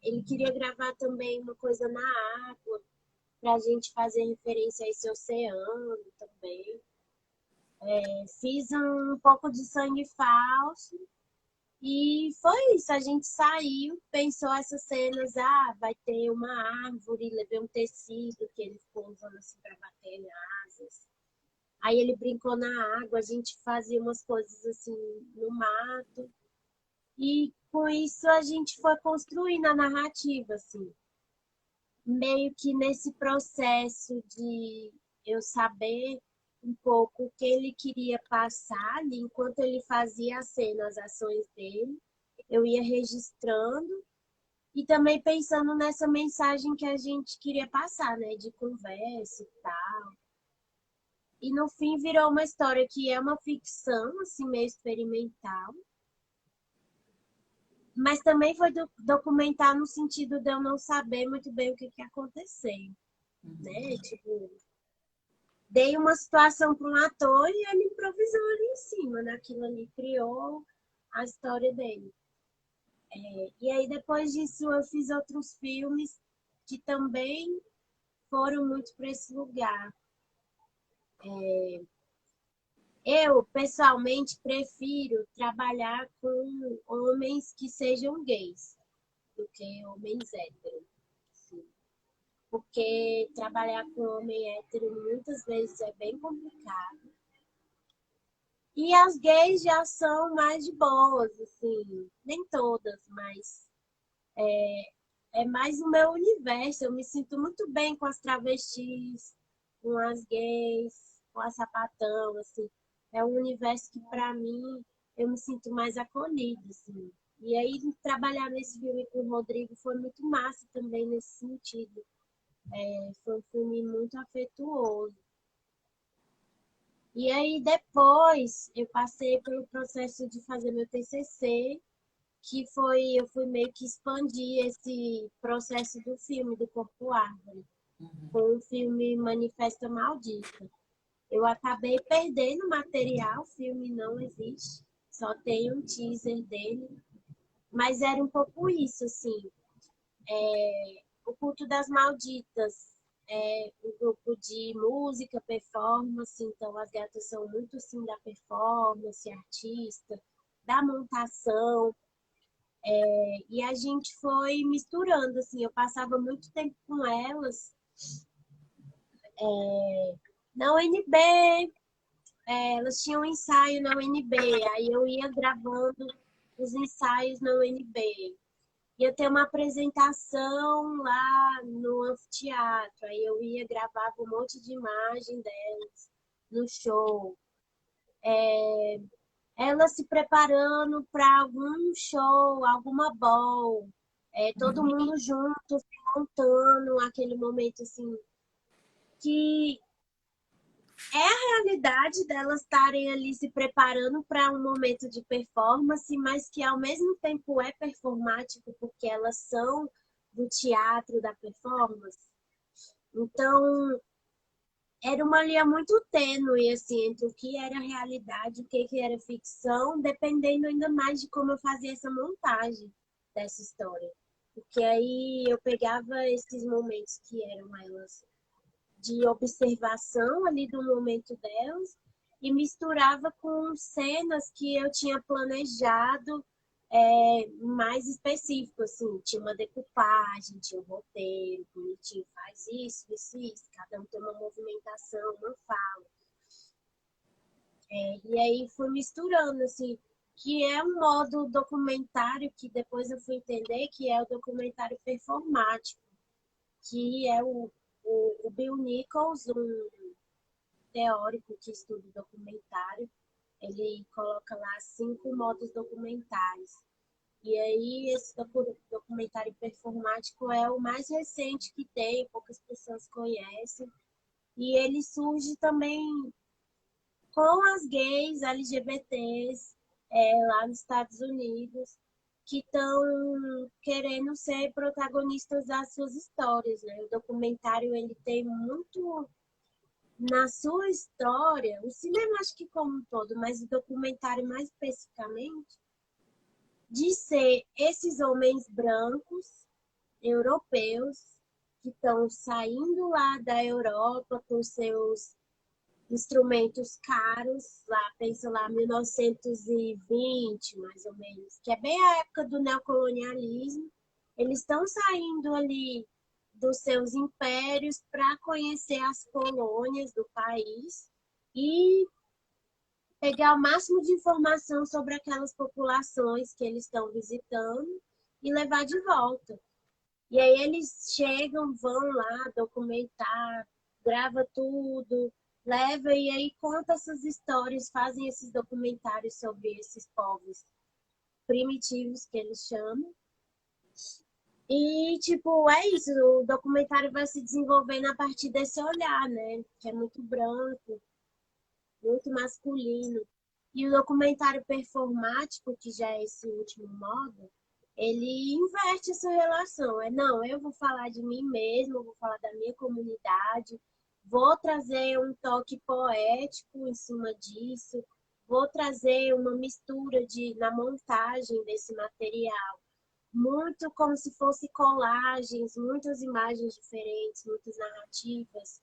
Ele queria gravar também uma coisa na água, para a gente fazer referência a esse oceano também. Fiz um pouco de sangue falso e foi isso. A gente saiu, pensou essas cenas, vai ter uma árvore, levei um tecido que ele ficou usando assim para bater em asas. Aí ele brincou na água, a gente fazia umas coisas assim no mato. E com isso a gente foi construindo a narrativa, assim. Meio que nesse processo de eu saber um pouco o que ele queria passar ali, enquanto ele fazia a cena, as ações dele, eu ia registrando e também pensando nessa mensagem que a gente queria passar, né, de conversa e tal. E no fim virou uma história que é uma ficção, assim, meio experimental, mas também foi documentar no sentido de eu não saber muito bem o que aconteceu, né? Tipo, dei uma situação para um ator e ele improvisou ali em cima, naquilo ali, criou a história dele. E aí, depois disso, eu fiz outros filmes que também foram muito para esse lugar. Eu, pessoalmente, prefiro trabalhar com homens que sejam gays do que homens héteros. Assim. Porque trabalhar com homem hétero muitas vezes é bem complicado. E as gays já são mais de boas, assim, nem todas, mas é mais o meu universo. Eu me sinto muito bem com as travestis, com as gays, com a sapatão, assim. É um universo que, para mim, eu me sinto mais acolhida, assim. E aí, trabalhar nesse filme com o Rodrigo foi muito massa também nesse sentido. Foi um filme muito afetuoso. E aí, depois, eu passei pelo processo de fazer meu TCC, que eu fui meio que expandir esse processo do filme, do Corpo Árvore, com o filme Manifesta Maldita. Eu acabei perdendo material, o filme não existe, só tem um teaser dele, mas era um pouco isso, assim, o Culto das Malditas, um grupo de música, performance, então as gatas são muito, assim, da performance, artista, da montação, e a gente foi misturando, assim, eu passava muito tempo com elas, na UNB, elas tinham um ensaio na UNB, aí eu ia gravando os ensaios na UNB. Ia ter uma apresentação lá no anfiteatro, aí eu ia gravar um monte de imagem delas no show. Elas se preparando para algum show, alguma ball, todo mundo junto, se montando aquele momento assim, que é a realidade delas estarem ali se preparando para um momento de performance, mas que ao mesmo tempo é performático, porque elas são do teatro da performance. Então, era uma linha muito tênue, assim, entre o que era realidade e o que era ficção, dependendo ainda mais de como eu fazia essa montagem dessa história. Porque aí eu pegava esses momentos que eram elas de observação ali do momento delas e misturava com cenas que eu tinha planejado mais específico, assim, tinha uma decupagem, tinha um roteiro bonitinho, faz isso, cada um tem uma movimentação, uma fala. E aí fui misturando, assim, que é um modo documentário que depois eu fui entender que é o documentário performático, que é o Bill Nichols, um teórico que estuda documentário, ele coloca lá 5 modos documentais. E aí esse documentário performático é o mais recente que tem, poucas pessoas conhecem. E ele surge também com as gays LGBTs lá nos Estados Unidos, que estão querendo ser protagonistas das suas histórias, né? O documentário ele tem muito na sua história, o cinema acho que como um todo, mas o documentário mais especificamente, de ser esses homens brancos, europeus, que estão saindo lá da Europa com seus instrumentos caros, lá, pensa lá, 1920, mais ou menos, que é bem a época do neocolonialismo. Eles estão saindo ali dos seus impérios para conhecer as colônias do país e pegar o máximo de informação sobre aquelas populações que eles estão visitando e levar de volta. E aí eles chegam, vão lá documentar, grava tudo, leva e aí conta essas histórias, fazem esses documentários sobre esses povos primitivos que eles chamam. E, tipo, é isso, o documentário vai se desenvolvendo a partir desse olhar, né? Que é muito branco, muito masculino. E o documentário performático, que já é esse último modo, ele inverte essa relação. Não, eu vou falar de mim mesmo, eu vou falar da minha comunidade, vou trazer um toque poético em cima disso, vou trazer uma mistura na montagem desse material. Muito como se fosse colagens, muitas imagens diferentes, muitas narrativas,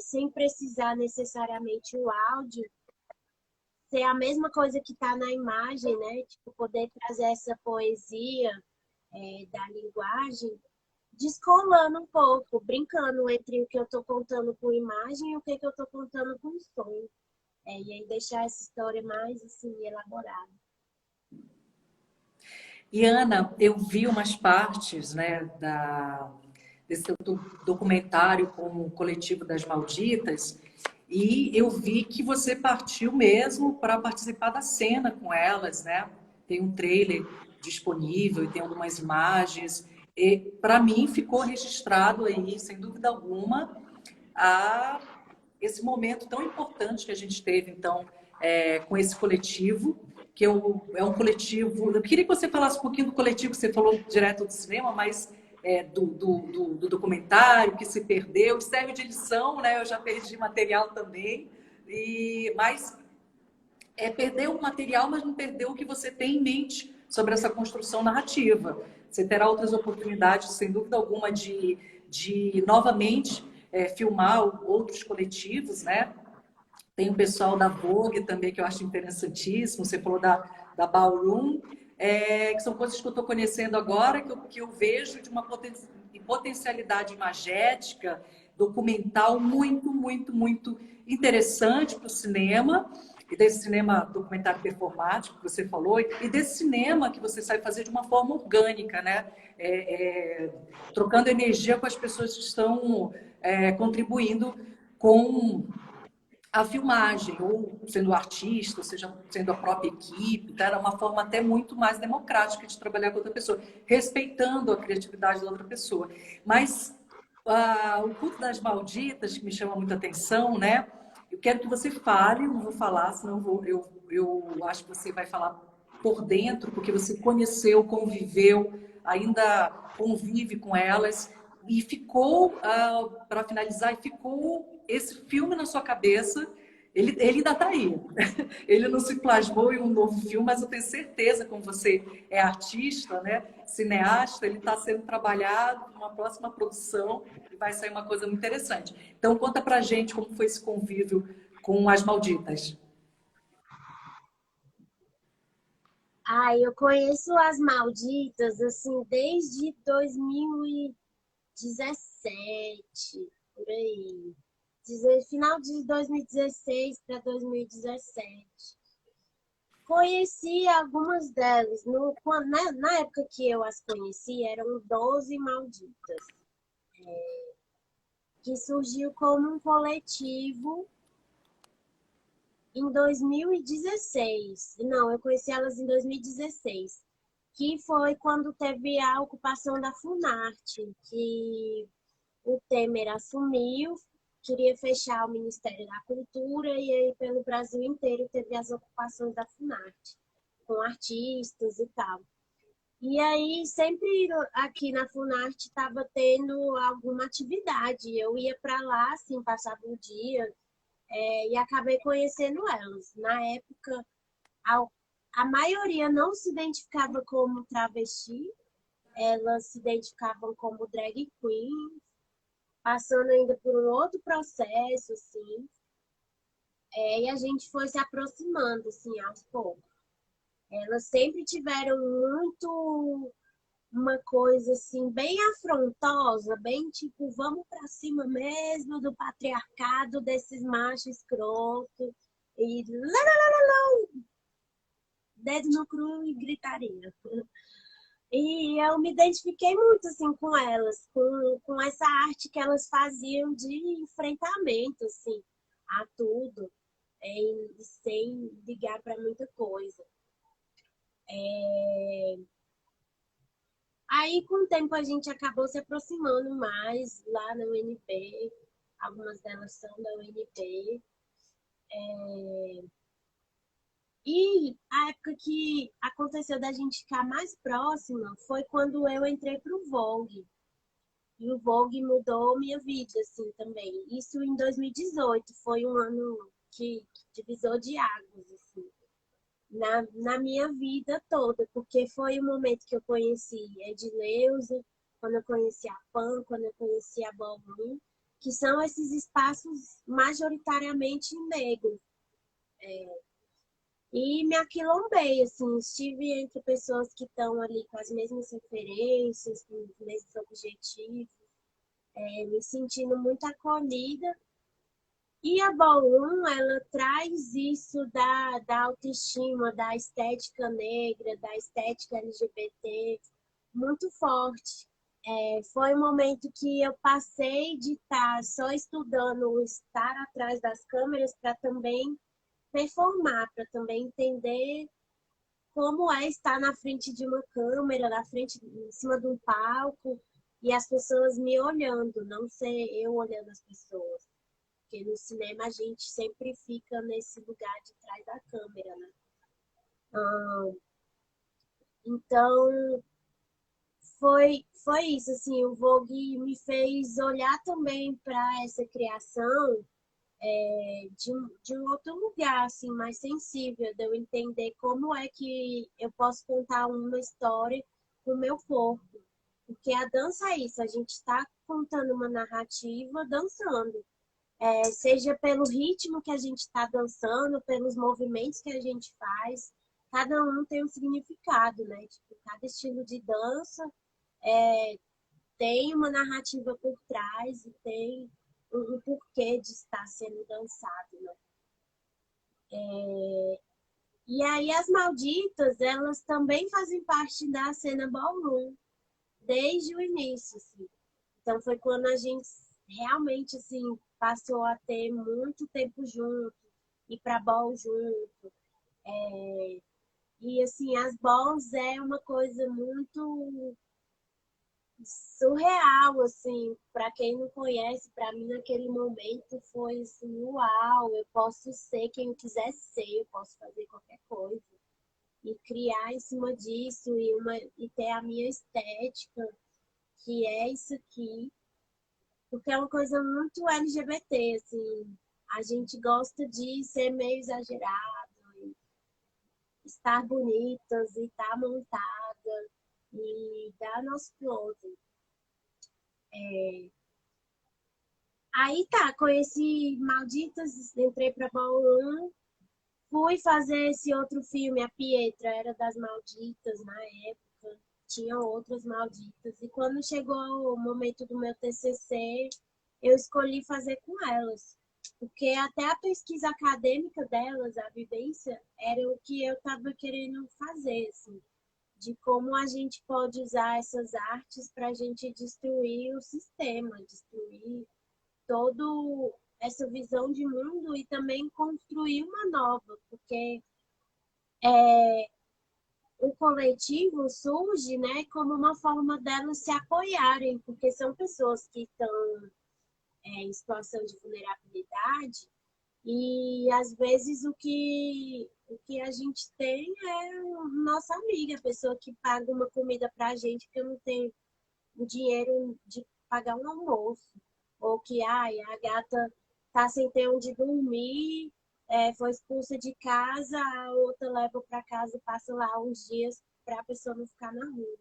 sem precisar necessariamente o áudio ser a mesma coisa que está na imagem, né? Tipo, poder trazer essa poesia da linguagem, descolando um pouco, brincando entre o que eu estou contando com imagem e o que eu estou contando com som. E aí deixar essa história mais assim, elaborada. E Ana, eu vi umas partes, né, desse documentário com o Coletivo das Malditas, e eu vi que você partiu mesmo para participar da cena com elas, né? Tem um trailer disponível e tem algumas imagens. E para mim ficou registrado aí, sem dúvida alguma, a esse momento tão importante que a gente teve, então, com esse coletivo, que é um coletivo. Eu queria que você falasse um pouquinho do coletivo, você falou direto do cinema, mas do documentário que se perdeu, serve de lição, né? Eu já perdi material também, mas perdeu o material, mas não perdeu o que você tem em mente sobre essa construção narrativa. Você terá outras oportunidades, sem dúvida alguma, de novamente filmar outros coletivos, né? Tem o pessoal da Vogue também, que eu acho interessantíssimo. Você falou da Ballroom, que são coisas que eu estou conhecendo agora, que eu vejo de uma potencialidade imagética, documental muito, muito, muito interessante para o cinema, e desse cinema documentário performático que você falou, e desse cinema que você sabe fazer de uma forma orgânica, né? Trocando energia com as pessoas que estão contribuindo com a filmagem, ou sendo artista, ou seja, sendo a própria equipe, tá? Era uma forma até muito mais democrática de trabalhar com outra pessoa, respeitando a criatividade da outra pessoa. Mas o culto das malditas, que me chama muita atenção, né? Eu quero que você fale, não vou falar, senão eu acho que você vai falar por dentro, porque você conheceu, conviveu, ainda convive com elas, e ficou, para finalizar, ficou esse filme na sua cabeça. Ele ainda está aí. Ele não se plasmou em um novo filme, mas eu tenho certeza, como você é artista, né, cineasta, ele está sendo trabalhado numa próxima produção e vai sair uma coisa muito interessante. Então, conta pra gente como foi esse convívio com As Malditas. Eu conheço As Malditas, assim, desde 2017, por aí. Final de 2016 para 2017. Conheci algumas delas. Na época que eu as conheci, eram 12 malditas. Que surgiu como um coletivo em 2016. Não, eu conheci elas em 2016. que foi quando teve a ocupação da Funarte, que o Temer assumiu, queria fechar o Ministério da Cultura e aí pelo Brasil inteiro teve as ocupações da Funarte, com artistas e tal. E aí sempre aqui na Funarte estava tendo alguma atividade. Eu ia para lá, assim, passava um dia e acabei conhecendo elas. Na época, a, a maioria não se identificava como travesti, elas se identificavam como drag queen, passando ainda por um outro processo, assim, e a gente foi se aproximando, assim, aos poucos. Elas sempre tiveram muito uma coisa, assim, bem afrontosa, bem tipo, vamos pra cima mesmo do patriarcado, desses machos escroto, e dedo no cru e gritaria. E eu me identifiquei muito assim com elas, com essa arte que elas faziam de enfrentamento assim, a tudo, sem ligar para muita coisa. Aí, com o tempo, a gente acabou se aproximando mais lá na UNB, algumas delas são da UNB. E a época que aconteceu da gente ficar mais próxima foi quando eu entrei para o Vogue. E o Vogue mudou minha vida, assim, também. Isso em 2018, foi um ano que divisor de águas, assim, na minha vida toda, porque foi o momento que eu conheci Edileuza, quando eu conheci a PAN, quando eu conheci a Ballroom, que são esses espaços majoritariamente negros. E me aquilombei, assim, estive entre pessoas que estão ali com as mesmas referências, com os mesmos objetivos, me sentindo muito acolhida. E a Ballroom, ela traz isso da autoestima, da estética negra, da estética LGBT, muito forte. Foi um momento que eu passei de estar só estudando o estar atrás das câmeras para também performar, para também entender como é estar na frente de uma câmera, na frente, em cima de um palco, e as pessoas me olhando, não ser eu olhando as pessoas. Porque no cinema a gente sempre fica nesse lugar de trás da câmera, né? Então, foi isso, assim, o Vogue me fez olhar também para essa criação de um outro lugar, assim, mais sensível, de eu entender como é que eu posso contar uma história com o meu corpo. Porque a dança é isso, a gente está contando uma narrativa dançando. Seja pelo ritmo que a gente está dançando, pelos movimentos que a gente faz, cada um tem um significado, né? Tipo, cada estilo de dança tem uma narrativa por trás e tem um porquê de estar sendo dançado, né? E aí as malditas, elas também fazem parte da cena ballroom, desde o início, assim. Então foi quando a gente realmente, assim, passou a ter muito tempo junto, ir pra ball junto. E, assim, as balls é uma coisa muito surreal, assim, para quem não conhece, para mim naquele momento foi assim, uau, eu posso ser quem eu quiser ser, eu posso fazer qualquer coisa e criar em cima disso e ter a minha estética, que é isso aqui, porque é uma coisa muito LGBT, assim, a gente gosta de ser meio exagerado, estar bonitas e estar montada e dar nosso close. Aí tá, conheci Malditas, entrei pra Ballroom, fui fazer esse outro filme, A Pietra, era das Malditas na época, tinha outras Malditas. E quando chegou o momento do meu TCC, eu escolhi fazer com elas. Porque até a pesquisa acadêmica delas, a vivência, era o que eu estava querendo fazer, assim, de como a gente pode usar essas artes para a gente destruir o sistema, destruir todo essa visão de mundo e também construir uma nova, porque o coletivo surge, né, como uma forma delas se apoiarem, porque são pessoas que estão em situação de vulnerabilidade e às vezes o que a gente tem é nossa amiga, a pessoa que paga uma comida pra gente que não tem o dinheiro de pagar um almoço, ou que ai, a gata tá sem ter onde dormir, foi expulsa de casa, a outra leva para casa e passa lá uns dias para a pessoa não ficar na rua.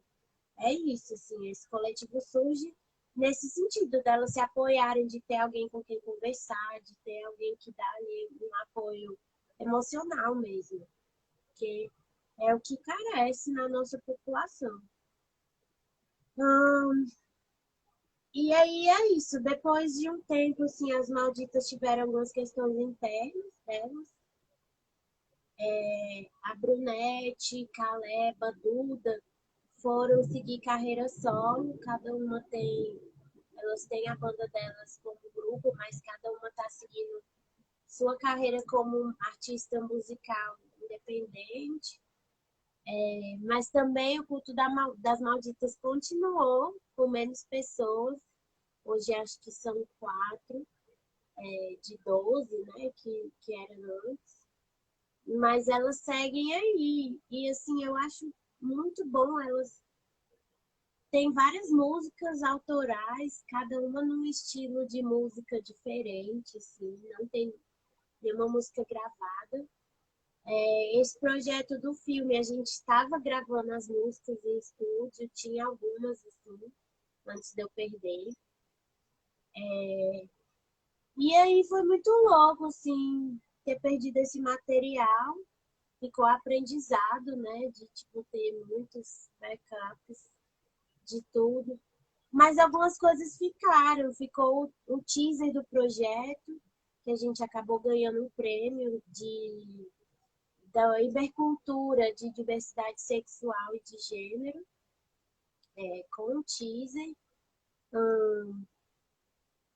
É isso, assim, esse coletivo surge nesse sentido, delas se apoiarem, de ter alguém com quem conversar, de ter alguém que dá ali um apoio emocional mesmo, que é o que carece na nossa população. E aí é isso, depois de um tempo, assim, as malditas tiveram algumas questões internas delas. A Brunete, Caleba, Duda foram seguir carreira solo, cada uma elas têm a banda delas como grupo, mas cada uma está seguindo sua carreira como artista musical independente. Mas também o culto das malditas continuou com menos pessoas. Hoje acho que são 4, de 12, né, que eram antes. Mas elas seguem aí. E assim, eu acho muito bom. Elas têm várias músicas autorais, cada uma num estilo de música diferente, assim, não tem nenhuma música gravada. Esse projeto do filme, a gente estava gravando as músicas em estúdio, tinha algumas, assim, antes de eu perder. E aí foi muito louco, assim, ter perdido esse material. Ficou aprendizado, né, de, tipo, ter muitos backups de tudo. Mas algumas coisas ficaram. Ficou o teaser do projeto, que a gente acabou ganhando um prêmio da Ibercultura de diversidade sexual e de gênero, com o teaser.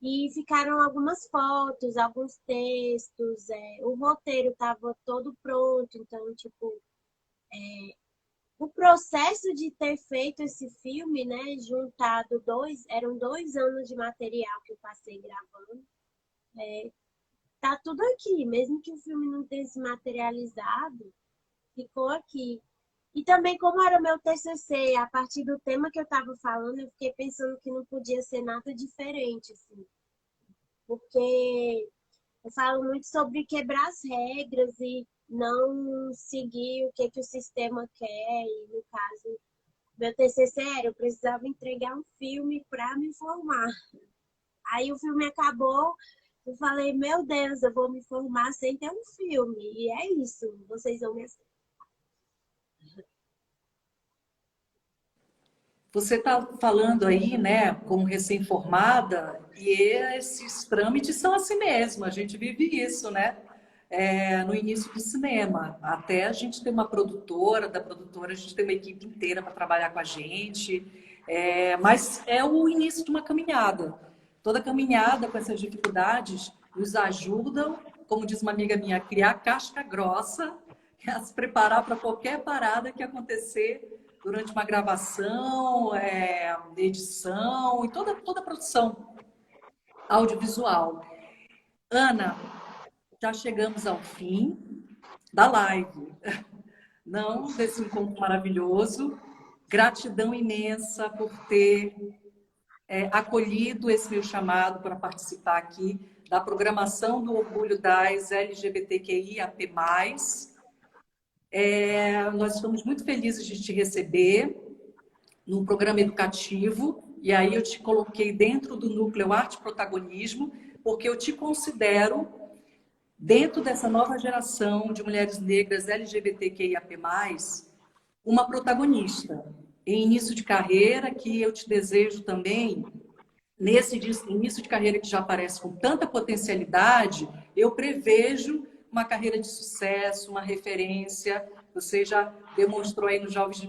E ficaram algumas fotos, alguns textos, o roteiro estava todo pronto, então, tipo, o processo de ter feito esse filme, né, juntado eram 2 anos de material que eu passei gravando, tá tudo aqui, mesmo que o filme não tenha se materializado, ficou aqui. E também, como era o meu TCC, a partir do tema que eu estava falando, eu fiquei pensando que não podia ser nada diferente, assim, porque eu falo muito sobre quebrar as regras e não seguir o que o sistema quer, e no caso, meu TCC era, eu precisava entregar um filme para me formar. Aí o filme acabou, eu falei, meu Deus, eu vou me formar sem ter um filme. E é isso, vocês vão me aceitar. Você está falando aí, né, como recém-formada, e esses trâmites são assim mesmo, a gente vive isso, né? No início do cinema, até a gente ter uma produtora, da produtora a gente tem uma equipe inteira para trabalhar com a gente, mas é o início de uma caminhada. Toda caminhada com essas dificuldades nos ajudam, como diz uma amiga minha, a criar casca grossa, a se preparar para qualquer parada que acontecer durante uma gravação, edição e toda a produção audiovisual. Ana, já chegamos ao fim da live, não desse encontro maravilhoso. Gratidão imensa por ter acolhido esse meu chamado para participar aqui da programação do Orgulho das LGBTQIAP+. Nós estamos muito felizes de te receber num programa educativo, e aí eu te coloquei dentro do núcleo Arte e Protagonismo, porque eu te considero, dentro dessa nova geração de mulheres negras LGBTQIAP+, uma protagonista em início de carreira, que eu te desejo também, nesse início de carreira que já aparece com tanta potencialidade, eu prevejo uma carreira de sucesso, uma referência. Você já demonstrou aí nos Jovens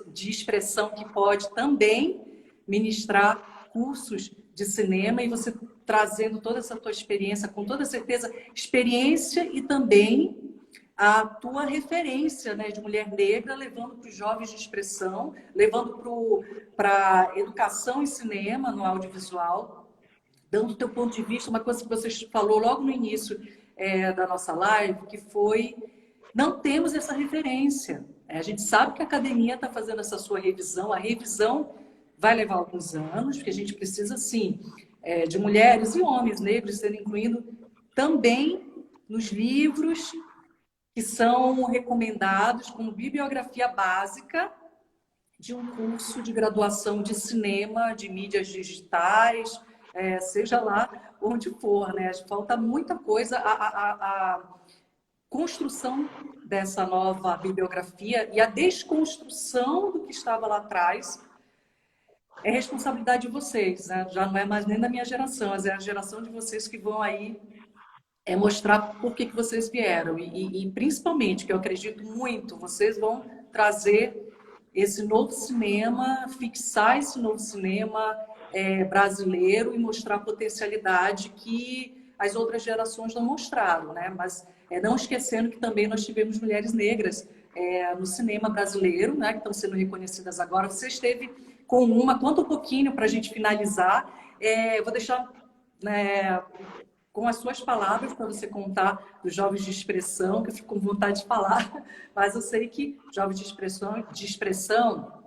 de Expressão que pode também ministrar cursos de cinema, e você trazendo toda essa tua experiência, com toda certeza, experiência e também a tua referência, né, de mulher negra, levando para os jovens de expressão, levando para educação em cinema, no audiovisual, dando o teu ponto de vista, uma coisa que você falou logo no início da nossa live, que foi, não temos essa referência. A gente sabe que a academia está fazendo essa sua revisão, a revisão vai levar alguns anos, porque a gente precisa, sim, de mulheres e homens negros sendo incluídos também nos livros que são recomendados como bibliografia básica de um curso de graduação de cinema, de mídias digitais, seja lá onde for, né? Falta muita coisa, a construção dessa nova bibliografia e a desconstrução do que estava lá atrás é responsabilidade de vocês, né? Já não é mais nem da minha geração, mas é a geração de vocês que vão aí mostrar por que vocês vieram. E principalmente, que eu acredito muito, vocês vão trazer esse novo cinema, fixar esse novo cinema brasileiro e mostrar a potencialidade que as outras gerações não mostraram, né? Mas não esquecendo que também nós tivemos mulheres negras no cinema brasileiro, né? Que estão sendo reconhecidas agora. Você esteve com uma, conta um pouquinho para a gente finalizar. Vou deixar com as suas palavras para você contar dos jovens de expressão, que eu fico com vontade de falar, mas eu sei que jovens de expressão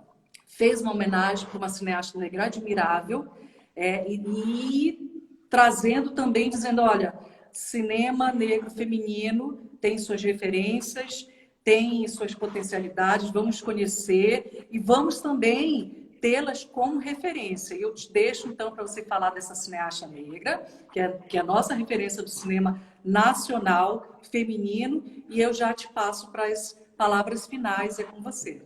fez uma homenagem para uma cineasta negra admirável e trazendo também, dizendo, olha, cinema negro feminino tem suas referências, tem suas potencialidades, vamos conhecer e vamos também tê-las como referência. E eu te deixo, então, para você falar dessa cineasta negra, que é a nossa referência do cinema nacional feminino, e eu já te passo para as palavras finais, é com você.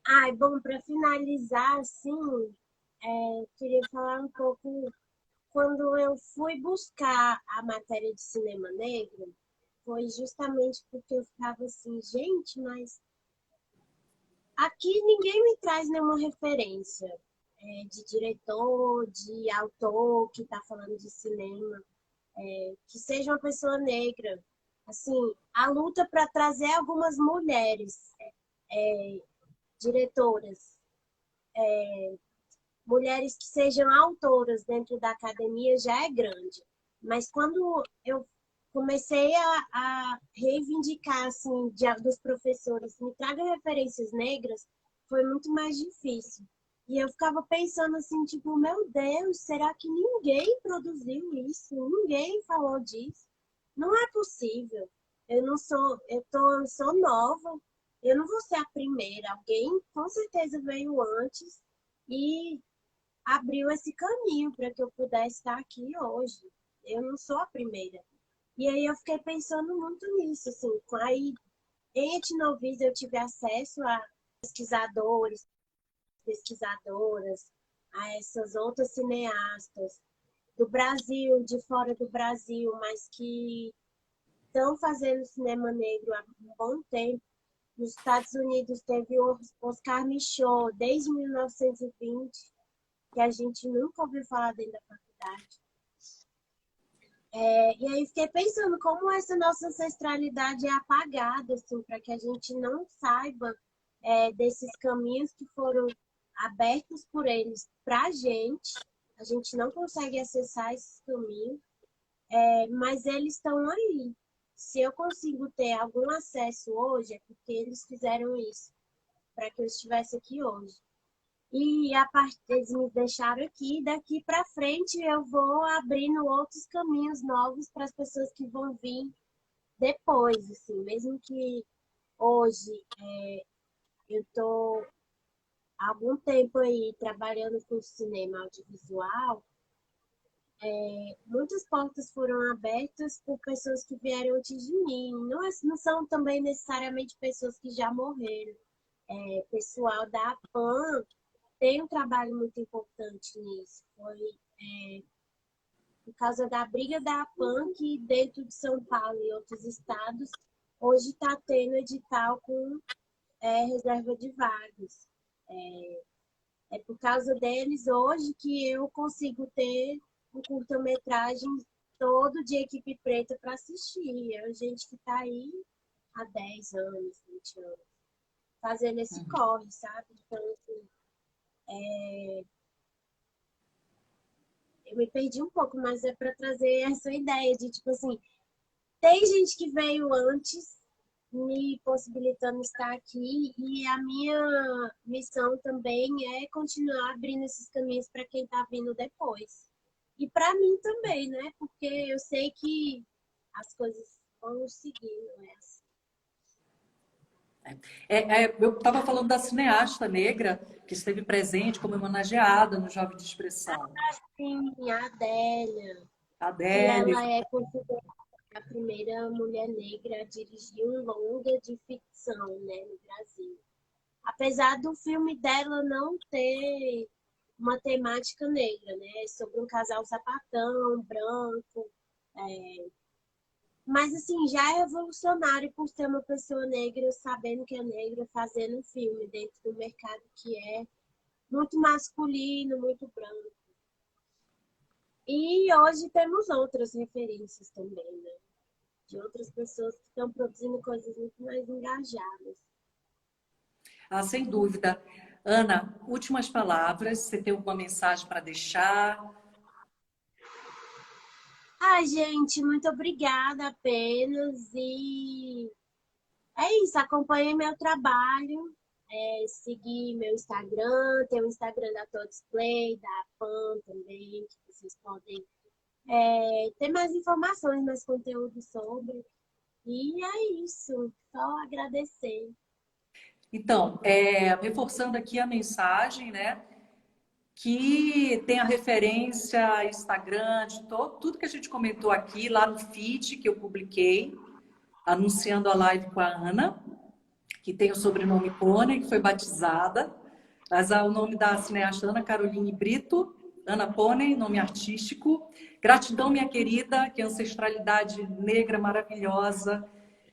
Ai, bom, para finalizar, assim, queria falar um pouco. Quando eu fui buscar a matéria de cinema negro, foi justamente porque eu ficava assim, gente, mas aqui ninguém me traz nenhuma referência de diretor, de autor que está falando de cinema, que seja uma pessoa negra. Assim, a luta para trazer algumas mulheres diretoras, mulheres que sejam autoras dentro da academia já é grande. Mas quando eu comecei a reivindicar assim, dos professores, me traga referências negras, foi muito mais difícil. E eu ficava pensando assim, tipo, meu Deus, será que ninguém produziu isso? Ninguém falou disso? Não é possível. Eu não sou, sou nova, eu não vou ser a primeira. Alguém com certeza veio antes e abriu esse caminho para que eu pudesse estar aqui hoje. Eu não sou a primeira. E aí eu fiquei pensando muito nisso, assim. Aí, em Etnovis, eu tive acesso a pesquisadores, pesquisadoras, a essas outras cineastas do Brasil, de fora do Brasil, mas que estão fazendo cinema negro há um bom tempo. Nos Estados Unidos teve o Oscar Michaud desde 1920, que a gente nunca ouviu falar dentro da faculdade. E aí fiquei pensando como essa nossa ancestralidade é apagada, assim, para que a gente não saiba desses caminhos que foram abertos por eles para a gente não consegue acessar esses caminhos, mas eles estão aí. Se eu consigo ter algum acesso hoje, é porque eles fizeram isso, para que eu estivesse aqui hoje. E a parte eles me deixaram aqui, daqui para frente eu vou abrindo outros caminhos novos para as pessoas que vão vir depois, assim, mesmo que hoje eu estou há algum tempo aí trabalhando com cinema audiovisual, muitas portas foram abertas por pessoas que vieram antes de mim. Não são também necessariamente pessoas que já morreram. Pessoal da APAN tem um trabalho muito importante nisso. Foi por causa da briga da APAN que dentro de São Paulo e outros estados, hoje está tendo edital com reserva de vagas. Por causa deles hoje que eu consigo ter um curta-metragem todo de equipe preta para assistir. É gente que está aí há 10 anos, 20 anos, fazendo esse Uhum. corre, sabe? Então, assim, eu me perdi um pouco, mas é para trazer essa ideia de, tipo assim, tem gente que veio antes me possibilitando estar aqui e a minha missão também é continuar abrindo esses caminhos para quem está vindo depois. E para mim também, né? Porque eu sei que as coisas vão seguindo essa. Eu estava falando da cineasta negra que esteve presente como homenageada no Jovem de Expressão. Sim, a Adélia, que Adele. ela é considerada a primeira mulher negra a dirigir um longa de ficção, né, no Brasil. Apesar do filme dela não ter uma temática negra, né? É sobre um casal sapatão, branco. é, Mas, assim, já é revolucionário por ser uma pessoa negra, sabendo que é negra, fazendo um filme dentro do mercado que é muito masculino, muito branco. E hoje temos outras referências também, né? De outras pessoas que estão produzindo coisas muito mais engajadas. Ah, sem dúvida. Ana, últimas palavras. Você tem alguma mensagem para deixar? Ai, gente, muito obrigada apenas. E é isso, acompanhe meu trabalho, seguir meu Instagram, tem o Instagram da Todisplay, da PAN também, que vocês podem ter mais informações, mais conteúdo sobre. E é isso, só agradecer. Então, reforçando aqui a mensagem, né? Que tem a referência Instagram, de tudo que a gente comentou aqui, lá no feed que eu publiquei, anunciando a live com a Ana, que tem o sobrenome Pônei, que foi batizada, mas o nome da cineasta Ana Caroline Brito, Ana Pônei, nome artístico. Gratidão, minha querida, que ancestralidade negra maravilhosa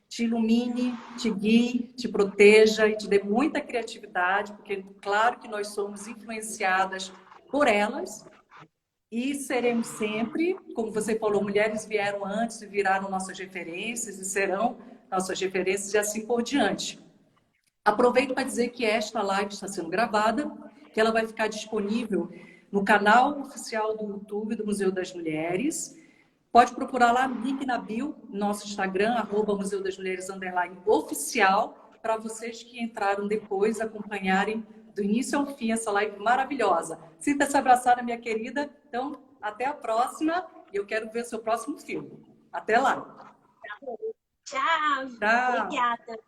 te ilumine, te guie, te proteja e te dê muita criatividade, porque claro que nós somos influenciadas por elas e seremos sempre, como você falou, mulheres vieram antes e viraram nossas referências e serão nossas referências e assim por diante. Aproveito para dizer que esta live está sendo gravada, que ela vai ficar disponível no canal oficial do YouTube do Museu das Mulheres. Pode procurar lá, link na bio, nosso Instagram, Museu das Mulheres, _oficial, para vocês que entraram depois acompanharem do início ao fim essa live maravilhosa. Sinta-se abraçada, minha querida. Então, até a próxima e eu quero ver o seu próximo filme. Até lá. Tchau, Tchau. obrigada.